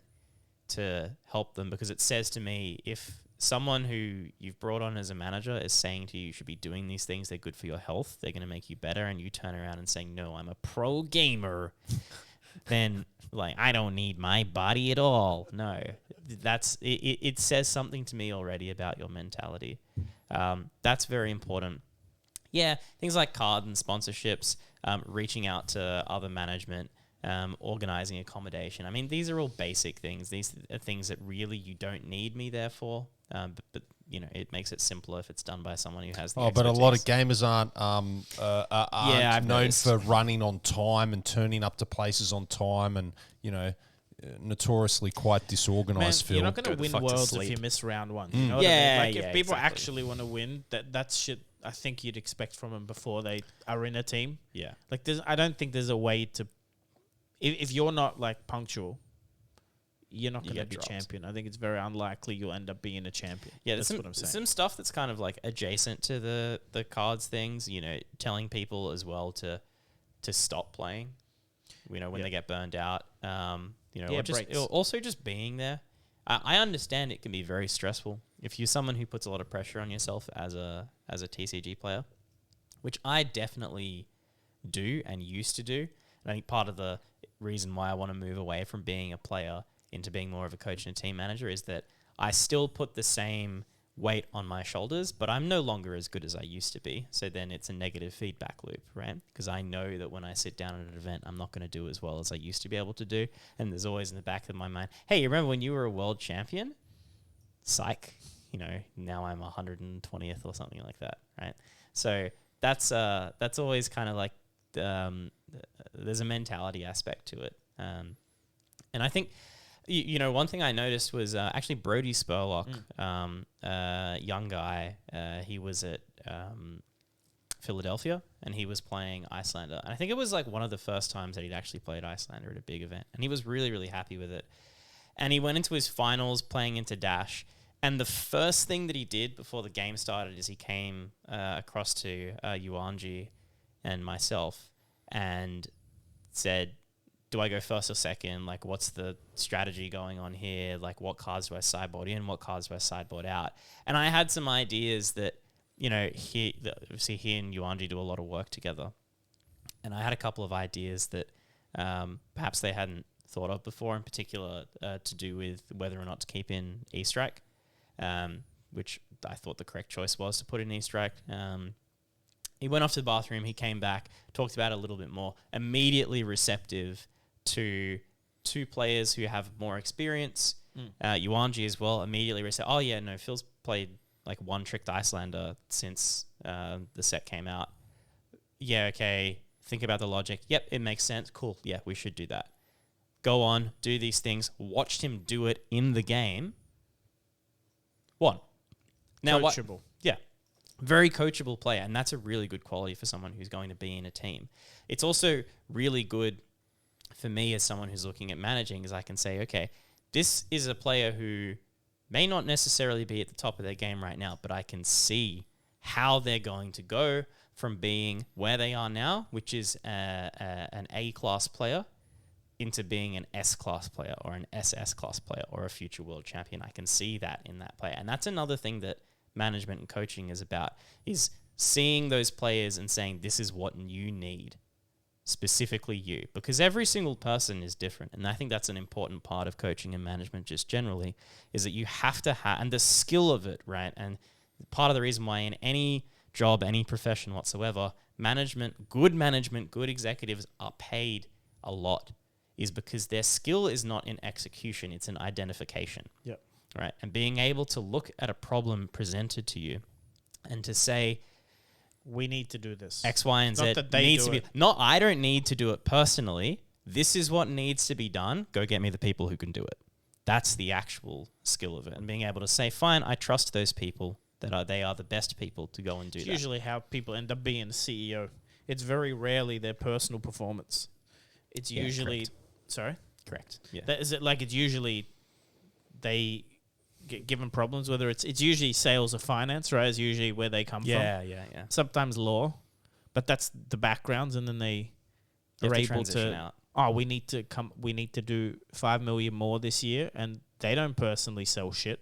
to help them, because it says to me, if someone who you've brought on as a manager is saying to you, you should be doing these things, they're good for your health, they're going to make you better, and you turn around and say, no, I'm a pro gamer, then like, I don't need my body at all. No, it says something to me already about your mentality. That's very important. Yeah, things like card and sponsorships, reaching out to other management, organizing accommodation. I mean, these are all basic things. These are things that really you don't need me there for. But you know, it makes it simpler if it's done by someone who has the expertise. But a lot of gamers aren't I've known noticed. for running on time and turning up to places on time, and notoriously quite disorganized. Man, you're not Go going the to fuck win to worlds if sleep. you miss round one. You know what I Yeah, mean? Like, yeah, if people exactly. actually want to win, that's shit I think you'd expect from them before they are in a team. Yeah. Like, I don't think there's a way to... If you're not, like, punctual, you're not going to get be dropped. champion. I think it's very unlikely you'll end up being a champion. Yeah, that's there's what I'm saying. some stuff that's kind of like adjacent to the cards things, telling people as well to stop playing, when they get burned out, or just breaks. also just being there. I understand it can be very stressful if you're someone who puts a lot of pressure on yourself as a TCG player, which I definitely do and used to do. And I think part of the reason why I want to move away from being a player into being more of a coach and a team manager is that I still put the same weight on my shoulders, but I'm no longer as good as I used to be. So then it's a negative feedback loop, right? Because I know that when I sit down at an event, I'm not going to do as well as I used to be able to do. And there's always in the back of my mind, hey, you remember when you were a world champion? Psych. Now I'm 120th or something like that, right? So that's always kind of like, there's a mentality aspect to it. And I think, one thing I noticed was actually Brody Spurlock, young guy. He was at Philadelphia and he was playing Icelander. And I think it was like one of the first times that he'd actually played Icelander at a big event. And he was really, really happy with it. And he went into his finals playing into Dash. And the first thing that he did before the game started is he came across to Yuanji and myself and said, do I go first or second? Like, what's the strategy going on here? Like, what cards do I sideboard in? What cards do I sideboard out? And I had some ideas that, obviously he and Yuanji do a lot of work together. And I had a couple of ideas that perhaps they hadn't thought of before, in particular to do with whether or not to keep in E-Strike, which I thought the correct choice was to put in E-Strike. He went off to the bathroom, he came back, talked about it a little bit more, immediately receptive to two players who have more experience. Yuanji as well, immediately said, oh yeah, no, Phil's played like one-tricked Icelander since the set came out. Yeah, okay, think about the logic. Yep, it makes sense. Cool, yeah, we should do that. Go on, do these things. Watched him do it in the game. Won. Now Coachable. what? Yeah. Very coachable player, and that's a really good quality for someone who's going to be in a team. It's also really good for me as someone who's looking at managing, is I can say, okay, this is a player who may not necessarily be at the top of their game right now, but I can see how they're going to go from being where they are now, which is an A-class player, into being an S-class player or an SS-class player or a future world champion. I can see that in that player. And that's another thing that management and coaching is about, is seeing those players and saying, this is what you need, specifically you, because every single person is different. And I think that's an important part of coaching and management just generally, is that you have to have, and the skill of it, right? And part of the reason why in any job, any profession whatsoever, good executives are paid a lot, is because their skill is not in execution, it's in identification. Yep. Right. And being able to look at a problem presented to you and to say We need to do this. X, Y, and Not Z that they needs do to be. it. Not I don't need to do it personally. This is what needs to be done. Go get me the people who can do it. That's the actual skill of it, and being able to say, "Fine, I trust those people. They are the best people to go and do It's that." usually how people end up being a CEO. It's very rarely their personal performance. It's Yeah, usually... correct. Sorry? Correct. Yeah. Is it like it's usually they get given problems, whether it's usually sales or finance, right? Is usually where they come from. Yeah. Sometimes law, but that's the backgrounds, and then they You are have to able transition to... out. Oh, we need to do 5 million more this year, and they don't personally sell shit,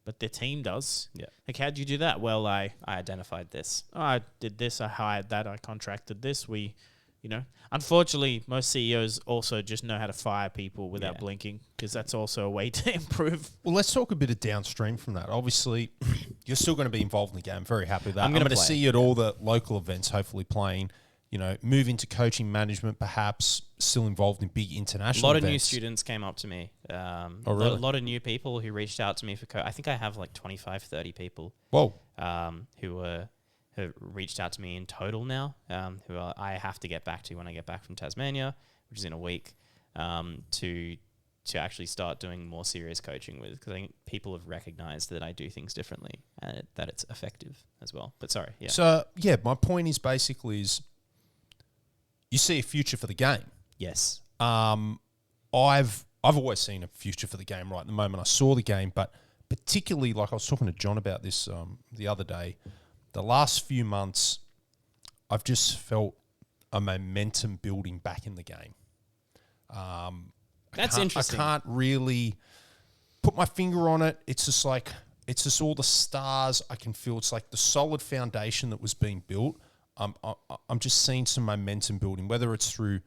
but their team does. Yeah. Like, how'd you do that? Well, I identified this. did this, I hired that, I contracted this. Unfortunately, most CEOs also just know how to fire people without blinking, because that's also a way to improve. Well, let's talk a bit of downstream from that. Obviously, you're still going to be involved in the game. Very happy with that. I'm going to see you at all the local events, hopefully playing. Move into coaching management, perhaps still involved in big international events. A lot of new students came up to me. Really? A lot of new people who reached out to me for I think I have like 25, 30 people. Whoa. Who reached out to me in total now, I have to get back to when I get back from Tasmania, which is in a week, to actually start doing more serious coaching with, because I think people have recognized that I do things differently and that it's effective as well. But sorry, yeah. So, my point is basically you see a future for the game. Yes. I've always seen a future for the game right at the moment. I saw the game, but particularly, like I was talking to John about this the other day, the last few months, I've just felt a momentum building back in the game. That's interesting. I can't really put my finger on it. It's just all the stars I can feel. It's like the solid foundation that was being built. I'm just seeing some momentum building, whether it's through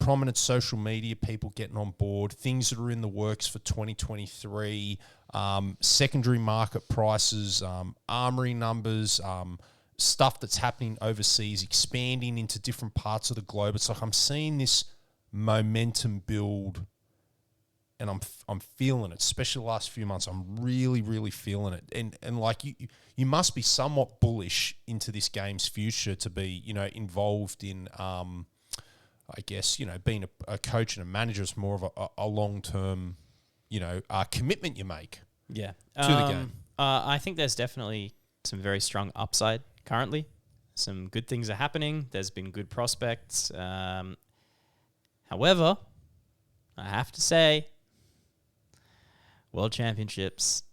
prominent social media, people getting on board, things that are in the works for 2023, secondary market prices, armory numbers, stuff that's happening overseas, expanding into different parts of the globe. It's like I'm seeing this momentum build, and I'm feeling it, especially the last few months. I'm really, really feeling it. And like you must be somewhat bullish into this game's future to be, involved in, I guess, being a coach and a manager is more of a long-term, commitment you make to the game. I think there's definitely some very strong upside currently. Some good things are happening. There's been good prospects. However, I have to say, World Championships.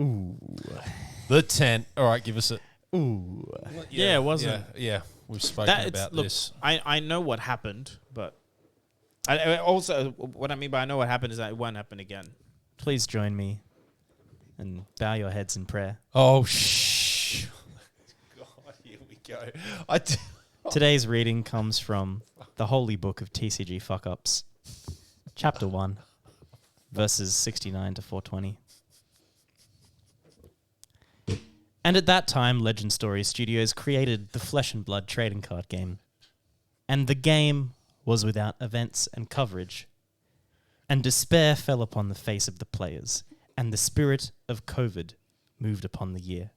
Ooh. The 10. All right, give us it. Ooh. Yeah, it wasn't. Yeah, we've spoken about look, this. I know what happened, but I also, what I mean by I know what happened is that it won't happen again. Please join me and bow your heads in prayer. Oh, shh. God, here we go. Today's reading comes from the Holy Book of TCG Fuck-Ups, Chapter 1, verses 69 to 420. And at that time, Legend Story Studios created the Flesh and Blood trading card game. And the game was without events and coverage. And despair fell upon the face of the players, and the spirit of COVID moved upon the year.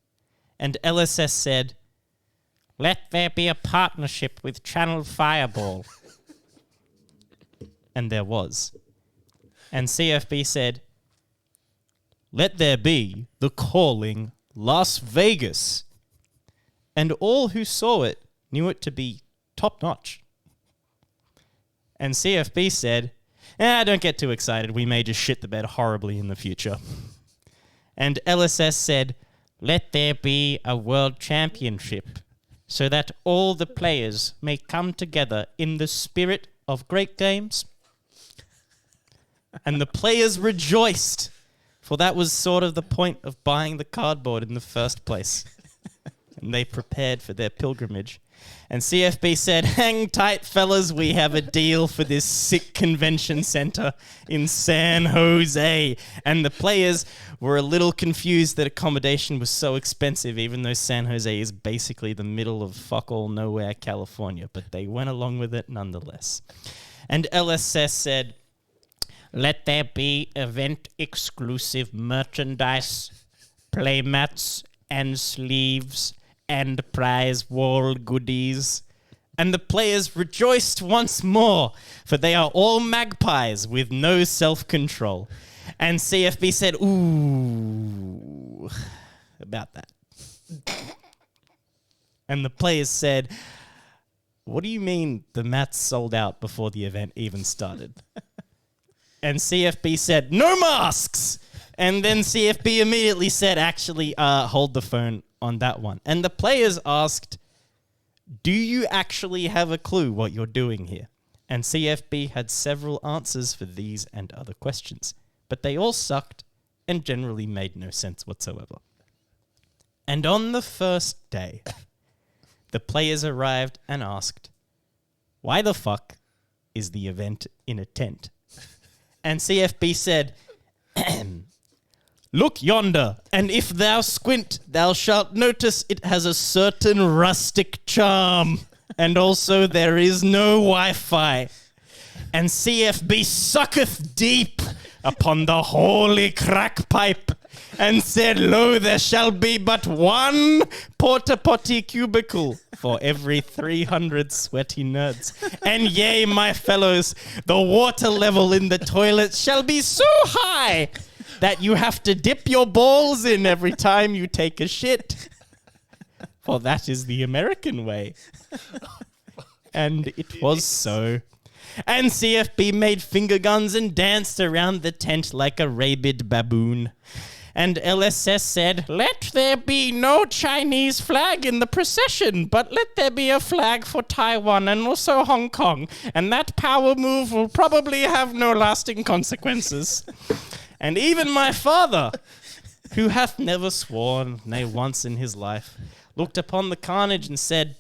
And LSS said, "Let there be a partnership with Channel Fireball." And there was. And CFB said, "Let there be the calling Las Vegas." And all who saw it knew it to be top-notch. And CFB said, don't get too excited. We may just shit the bed horribly in the future. And LSS said, "Let there be a world championship so that all the players may come together in the spirit of great games." And the players rejoiced, for that was sort of the point of buying the cardboard in the first place. And they prepared for their pilgrimage. And CFB said, "Hang tight, fellas, we have a deal for this sick convention center in San Jose." And the players were a little confused that accommodation was so expensive, even though San Jose is basically the middle of fuck all nowhere, California. But they went along with it nonetheless. And LSS said, "Let there be event-exclusive merchandise, play mats, and sleeves and prize wall goodies. And the players rejoiced once more, for they are all magpies with no self-control. And CFB said, ooh, about that. And the players said, what do you mean the mats sold out before the event even started? And CFB said, no masks! And then CFB immediately said, actually, hold the phone on that one. And the players asked, do you actually have a clue what you're doing here? And CFB had several answers for these and other questions, but they all sucked and generally made no sense whatsoever. And on the first day, the players arrived and asked, why the fuck is the event in a tent? And CFB said, look yonder, and if thou squint, thou shalt notice it has a certain rustic charm, and also there is no Wi-Fi. And CFB sucketh deep upon the holy crack pipe, and said, lo, there shall be but one porta-potty cubicle for every 300 sweaty nerds. And yea, my fellows, the water level in the toilet shall be so high that you have to dip your balls in every time you take a shit. For that is the American way. And it was so. And CFB made finger guns and danced around the tent like a rabid baboon. And LSS said, let there be no Chinese flag in the procession, but let there be a flag for Taiwan and also Hong Kong. And that power move will probably have no lasting consequences. And even my father, who hath never sworn, nay once in his life, looked upon the carnage and said,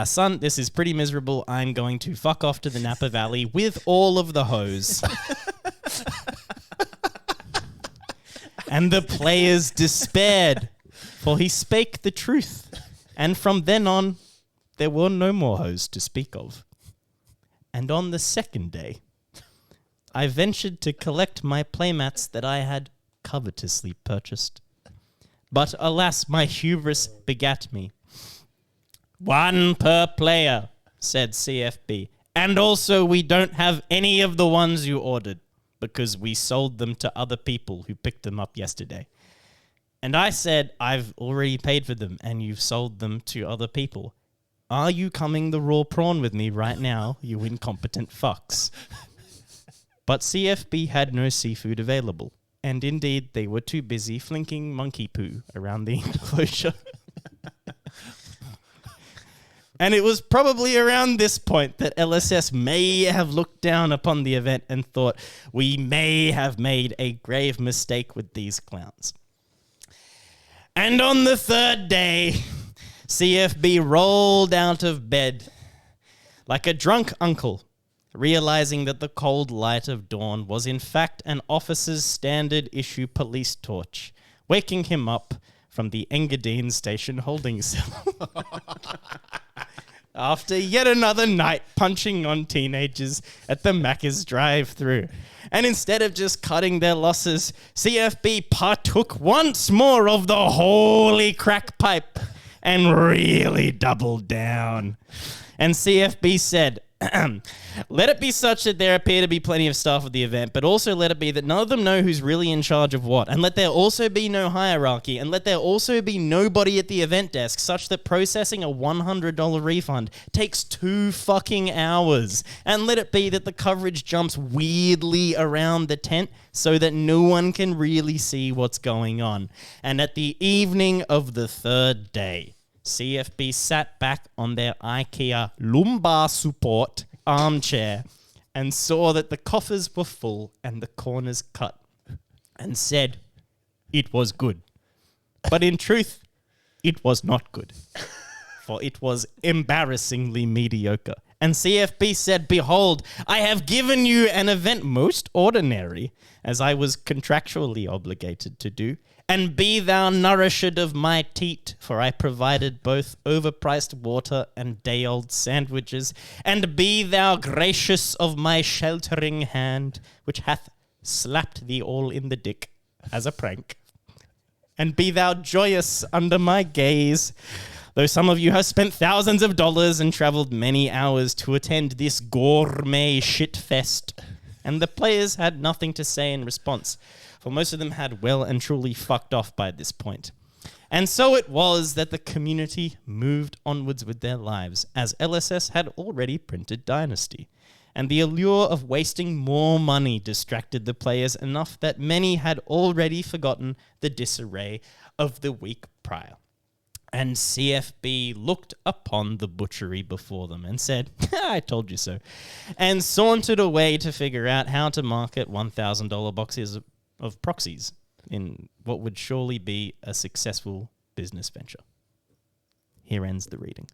son, this is pretty miserable. I'm going to fuck off to the Napa Valley with all of the hoes. And the players despaired, for he spake the truth. And from then on, there were no more hoes to speak of. And on the second day, I ventured to collect my playmats that I had covetously purchased. But alas, my hubris begat me. One per player, said CFB. And also we don't have any of the ones you ordered, because we sold them to other people who picked them up yesterday. And I said, I've already paid for them, and you've sold them to other people. Are you coming the raw prawn with me right now, you incompetent fucks? But CFB had no seafood available, and indeed they were too busy flinking monkey poo around the enclosure. And it was probably around this point that LSS may have looked down upon the event and thought, we may have made a grave mistake with these clowns. And on the third day, CFB rolled out of bed like a drunk uncle, realizing that the cold light of dawn was in fact an officer's standard issue police torch, waking him up from the Engadine station holding cell. After yet another night punching on teenagers at the Macca's drive-thru. And instead of just cutting their losses, CFB partook once more of the holy crack pipe and really doubled down. And CFB said, let it be such that there appear to be plenty of staff at the event, but also let it be that none of them know who's really in charge of what, and let there also be no hierarchy, and let there also be nobody at the event desk, such that processing a $100 refund takes 2 fucking hours, and let it be that the coverage jumps weirdly around the tent so that no one can really see what's going on. And at the evening of the third day, CFB sat back on their IKEA lumbar support armchair and saw that the coffers were full and the corners cut and said it was good. But in truth, it was not good, for it was embarrassingly mediocre. And CFB said, behold, I have given you an event most ordinary, as I was contractually obligated to do, and be thou nourished of my teat, for I provided both overpriced water and day-old sandwiches, and be thou gracious of my sheltering hand, which hath slapped thee all in the dick as a prank. and be thou joyous under my gaze. Though some of you have spent thousands of dollars and travelled many hours to attend this gourmet shitfest. And the players had nothing to say in response, for most of them had well and truly fucked off by this point. And so it was that the community moved onwards with their lives, as LSS had already printed Dynasty. And the allure of wasting more money distracted the players enough that many had already forgotten the disarray of the week prior. And CFB looked upon the butchery before them and said, I told you so, and sauntered away to figure out how to market $1,000 boxes of proxies in what would surely be a successful business venture. Here ends the reading.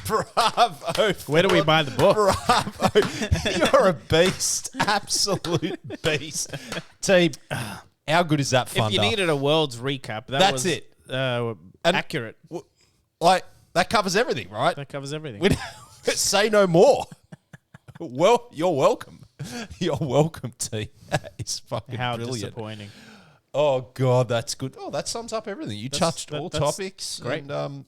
Bravo. Where do we buy the book? Bravo. You're a beast. Absolute beast. Team, how good is that Funder? If you needed a world's recap, That's was it. Accurate. Like, that covers everything, right? That covers everything. Say no more. Well, you're welcome. You're welcome, T. That is fucking How brilliant. disappointing. Oh, God, that's good. Oh, that sums up everything. You touched all that's topics. great. And,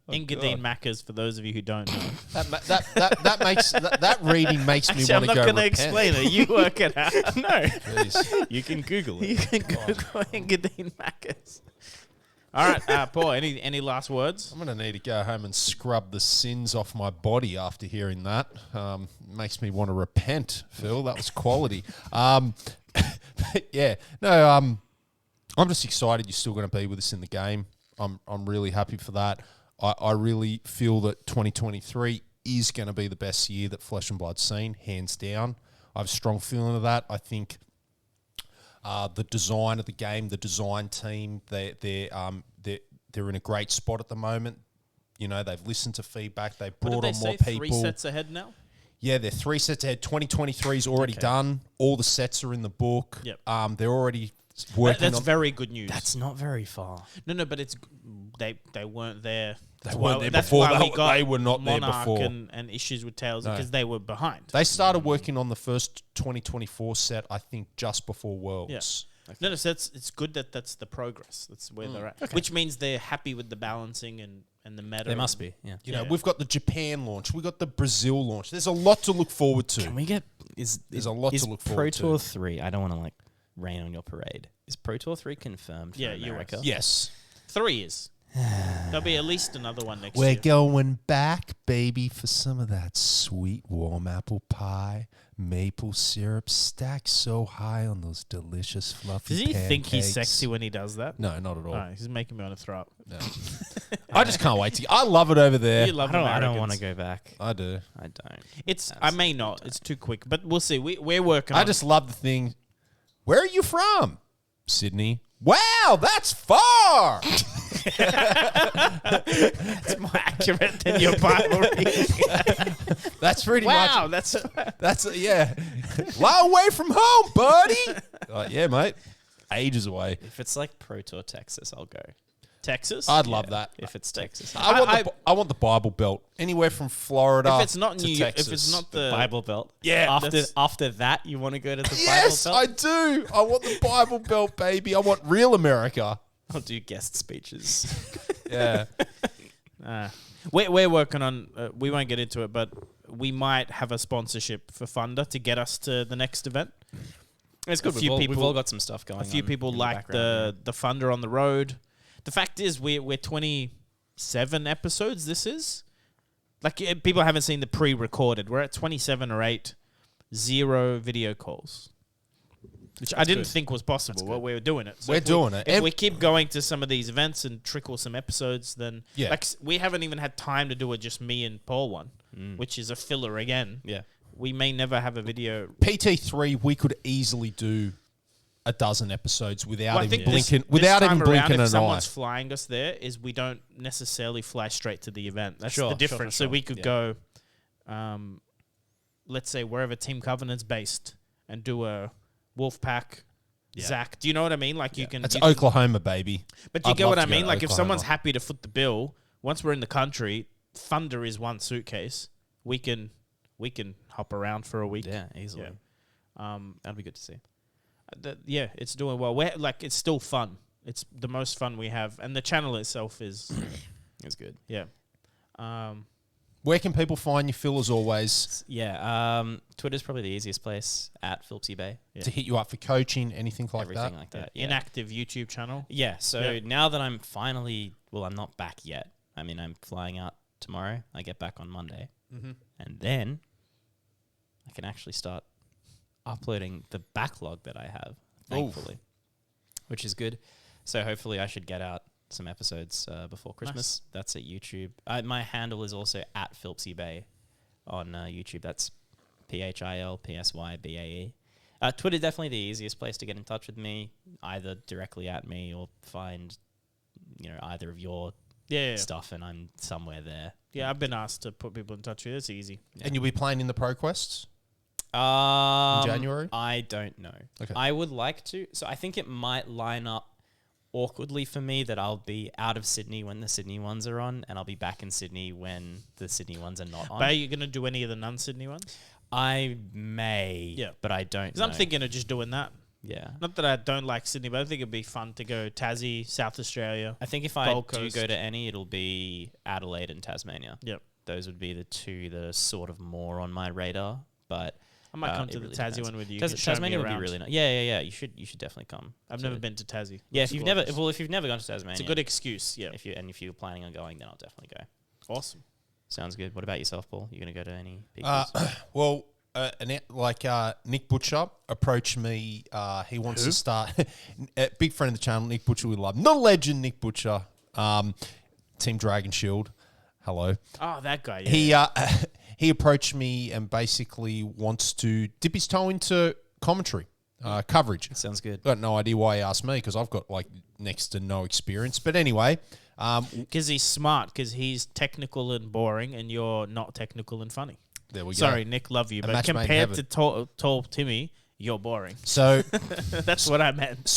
Engadine Maccas, for those of you who don't know. that reading makes me Actually, want to go I'm not going to repent. explain it. You work it out. No. Jeez. You can Google it. You can Google Engadine Maccas. All right, Paul, any last words? I'm going to need to go home and scrub the sins off my body after hearing that. Makes me want to repent, Phil. That was quality. Yeah. No, I'm just excited you're still going to be with us in the game. I'm really happy for that. I really feel that 2023 is going to be the best year that Flesh and Blood's seen, hands down. I have a strong feeling of that. I think the design of the game, the design team, they're in a great spot at the moment. You know, they've listened to feedback. They've brought on more people. 3 sets ahead now? Yeah, they're 3 sets ahead. 2023 is already done. All the sets are in the book. Yep. They're already working That's on... very good news. That's not very far. No, but it's they weren't there. They weren't there That's before. why we got They were not there Monarch before. and issues with Tails because they were behind. They started working on the first 2024 set, I think, just before Worlds. Yeah. No, so it's good that that's the progress. That's where they're at. Okay. Which means they're happy with the balancing and the meta. There must be, yeah. You know, we've got the Japan launch. We've got the Brazil launch. There's a lot to look forward to. Can we get... There's a lot to look forward to. Pro Tour 3, I don't want to, like, rain on your parade. Is Pro Tour 3 confirmed for America? US. Yes. 3 is. There'll be at least another one next We're year. going back, baby, for some of that sweet warm apple pie, maple syrup stacked so high on those delicious fluffy Does he think he's pancakes. sexy when he does that? No, not at all. Oh, he's making me want to throw up. No. I just can't wait to. I love it over there. You love I don't Americans. want to go back. I do. I don't. I may not. It's too quick, but we'll see. We're working. I on just love the thing. Where are you from? Sydney. Wow, that's far. It's more accurate than your Bible reading. That's pretty Wow, much. that's Yeah. Long way from home, buddy. Yeah, mate. Ages away. If it's like Pro Tour Texas, I'll go. Texas. I'd love that. If it's Texas. I want the Bible Belt. Anywhere from Florida. If it's not to New York, Texas. if it's not the Bible Belt. Yeah, After that, you want to go to the Yes, Bible I Belt? do. I want the Bible Belt, baby. I want real America. I'll do guest speeches. Yeah. We're working on. We won't get into it, but we might have a sponsorship for Funder to get us to the next event. It's good. We've all got some stuff going on. A few people in like background, the Funder on the road. The fact is, we're 27 episodes. This is like people haven't seen the pre-recorded. We're at 27 or 8, 0 video calls, which I didn't think was possible. Well, we were doing it. So We're if doing it. If And- we keep going to some of these events and trickle some episodes, then Yeah. like we haven't even had time to do a just me and Paul one, which is a filler again. Yeah. We may never have a video. PT3, we could easily do a dozen episodes without Well, I even think this blinking, time around, if an eye. someone's flying us there, is we don't necessarily fly straight to the event. That's the difference. So we could go, let's say wherever Team Covenant's based, and do a Wolfpack. Zach, do you know what I mean? Like you can. It's you can- Oklahoma, baby. but you I'd get what love I to go mean? to Like if Oklahoma. someone's happy to foot the bill, once we're in the country, Thunder is one suitcase. We can hop around for a week. Yeah, easily. Yeah. That'd be good to see. Yeah, it's doing well. We're like, it's still fun. It's the most fun we have, and the channel itself is It's good. yeah. Where can people find you, Phil, as always, Yeah. Twitter's probably the easiest place at flukeandbox. Yeah. to hit you up for coaching, anything like Everything that? like that. Yeah. Inactive YouTube channel. Yeah. So Yeah. now that I'm finally, well, I'm not back yet. I mean, I'm flying out tomorrow. I get back on Monday. Mm-hmm. And then I can actually start uploading the backlog that I have, thankfully, which is good. So hopefully I should get out some episodes before Christmas. That's at YouTube. My handle is also at philpsybae on YouTube. That's PHILPSYBAE. Twitter definitely the easiest place to get in touch with me, either directly at me or find, either of your Yeah. stuff, and I'm somewhere there. Yeah, I've been asked to put people in touch with you. It's easy. And you'll be playing in the Pro Quests in In January? I don't know. Okay. I would like to. So I think it might line up awkwardly for me that I'll be out of Sydney when the Sydney ones are on, and I'll be back in Sydney when the Sydney ones are not on. But are you going to do any of the non-Sydney ones? I may, Yeah. but I don't Because know. I'm thinking of just doing that. Yeah. Not that I don't like Sydney, but I think it'd be fun to go Tassie, South Australia. I think if I Gold do Coast. go to any, it'll be Adelaide and Tasmania. Yep. Those would be the two that are sort of more on my radar, but I might come it to the really Tassie depends. one with you. You can show me Tasmania would be around. really nice. Yeah. You should definitely come. I've to never it. been to Tassie. Yeah, Looks if you've never gone to Tasmania, it's a good excuse. Yeah. If you're planning on going, then I'll definitely go. Awesome. Sounds good. What about yourself, Paul? You gonna go to any? Well, Nick Butcher approached me. He wants to start. A big friend of the channel, Nick Butcher. We love the legend, Nick Butcher. Team Dragon Shield. Hello. Oh, that guy. Yeah. He approached me and basically wants to dip his toe into commentary coverage. Sounds good. Got no idea why he asked me because I've got like next to no experience. But anyway, Because he's smart, because he's technical and boring, and you're not technical and funny. there we go. Sorry, Nick, love you. A But match made in compared heaven. to tall Timmy, you're boring. So That's what I meant.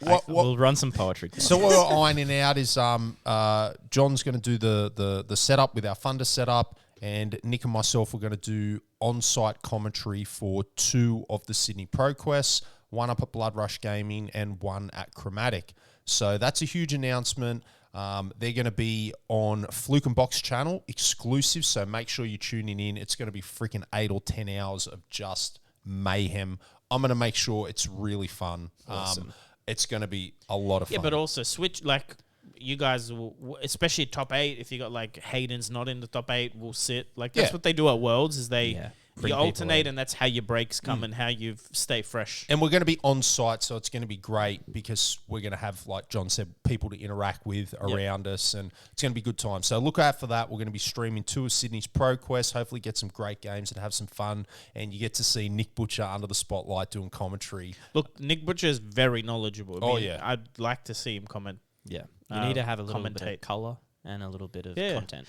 what We'll run some poetry. So what we're ironing out is John's going to do the setup with our funder setup, and Nick and myself are going to do on-site commentary for 2 of the Sydney Pro Quests, one up at Blood Rush Gaming and one at Chromatic. So that's a huge announcement. They're going to be on Fluke and Box channel exclusive, so make sure you're tuning in. It's going to be freaking 8 or 10 hours of just mayhem. I'm going to make sure it's really fun. Awesome. It's going to be a lot of fun. Yeah, but also switch, like, you guys will, especially top 8, if you got like Hayden's not in the top 8, will sit. Like, that's Yeah. what they do at Worlds, is they Bring you people alternate, in. and that's how your breaks come and how you stay fresh. And we're going to be on site, so it's going to be great because we're going to have, like John said, people to interact with around us, and it's going to be a good time. So look out for that. We're going to be streaming 2 of Sydney's Pro Quests, hopefully get some great games and have some fun, and you get to see Nick Butcher under the spotlight doing commentary. Look, Nick Butcher is very knowledgeable. I Oh, mean, yeah. I'd like to see him comment. Yeah, you need to have a little bit commentate. of color and a little bit of Yeah. content.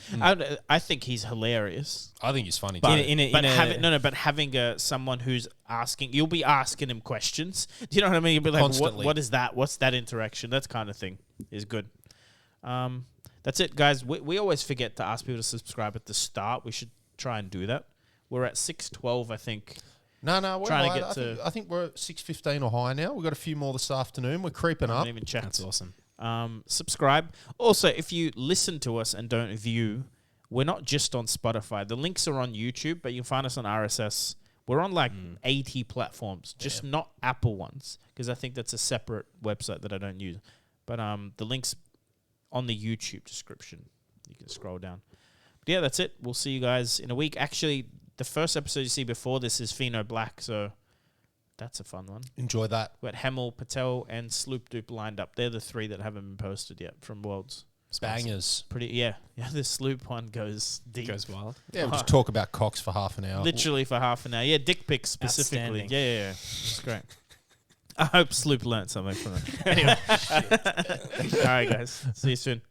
I think he's hilarious. I think he's funny. But, too. but having someone who's asking, you'll be asking him questions. Do you know what I mean? You'll be like, Constantly. what is that? What's that interaction? That kind of thing is good. That's it, guys. We always forget to ask people to subscribe at the start. We should try and do that. We're at 612, I think. No, we're trying to high. get I think we're at 6:15 or higher now. We've got a few more this afternoon. We're creeping I up. haven't even checked. That's awesome. Subscribe. Also, if you listen to us and don't view, we're not just on Spotify. The links are on YouTube, but you can find us on RSS. We're on like 80 platforms, just not Apple ones, because I think that's a separate website that I don't use. But the link's on the YouTube description. You can scroll down. But yeah, that's it. We'll see you guys in a week. Actually, the first episode you see before this is Fino Black, so that's a fun one. Enjoy that. We got Hemel, Patel, and Sloop Doop lined up. They're the 3 that haven't been posted yet from Worlds. Bangers. Pretty, yeah. The Sloop one goes deep. Goes wild. Yeah, we'll just talk about cocks for half an hour. Literally for half an hour. Yeah, dick pics specifically. Outstanding. Yeah. It's great. I hope Sloop learned something from it. Anyway. All right, guys. See you soon.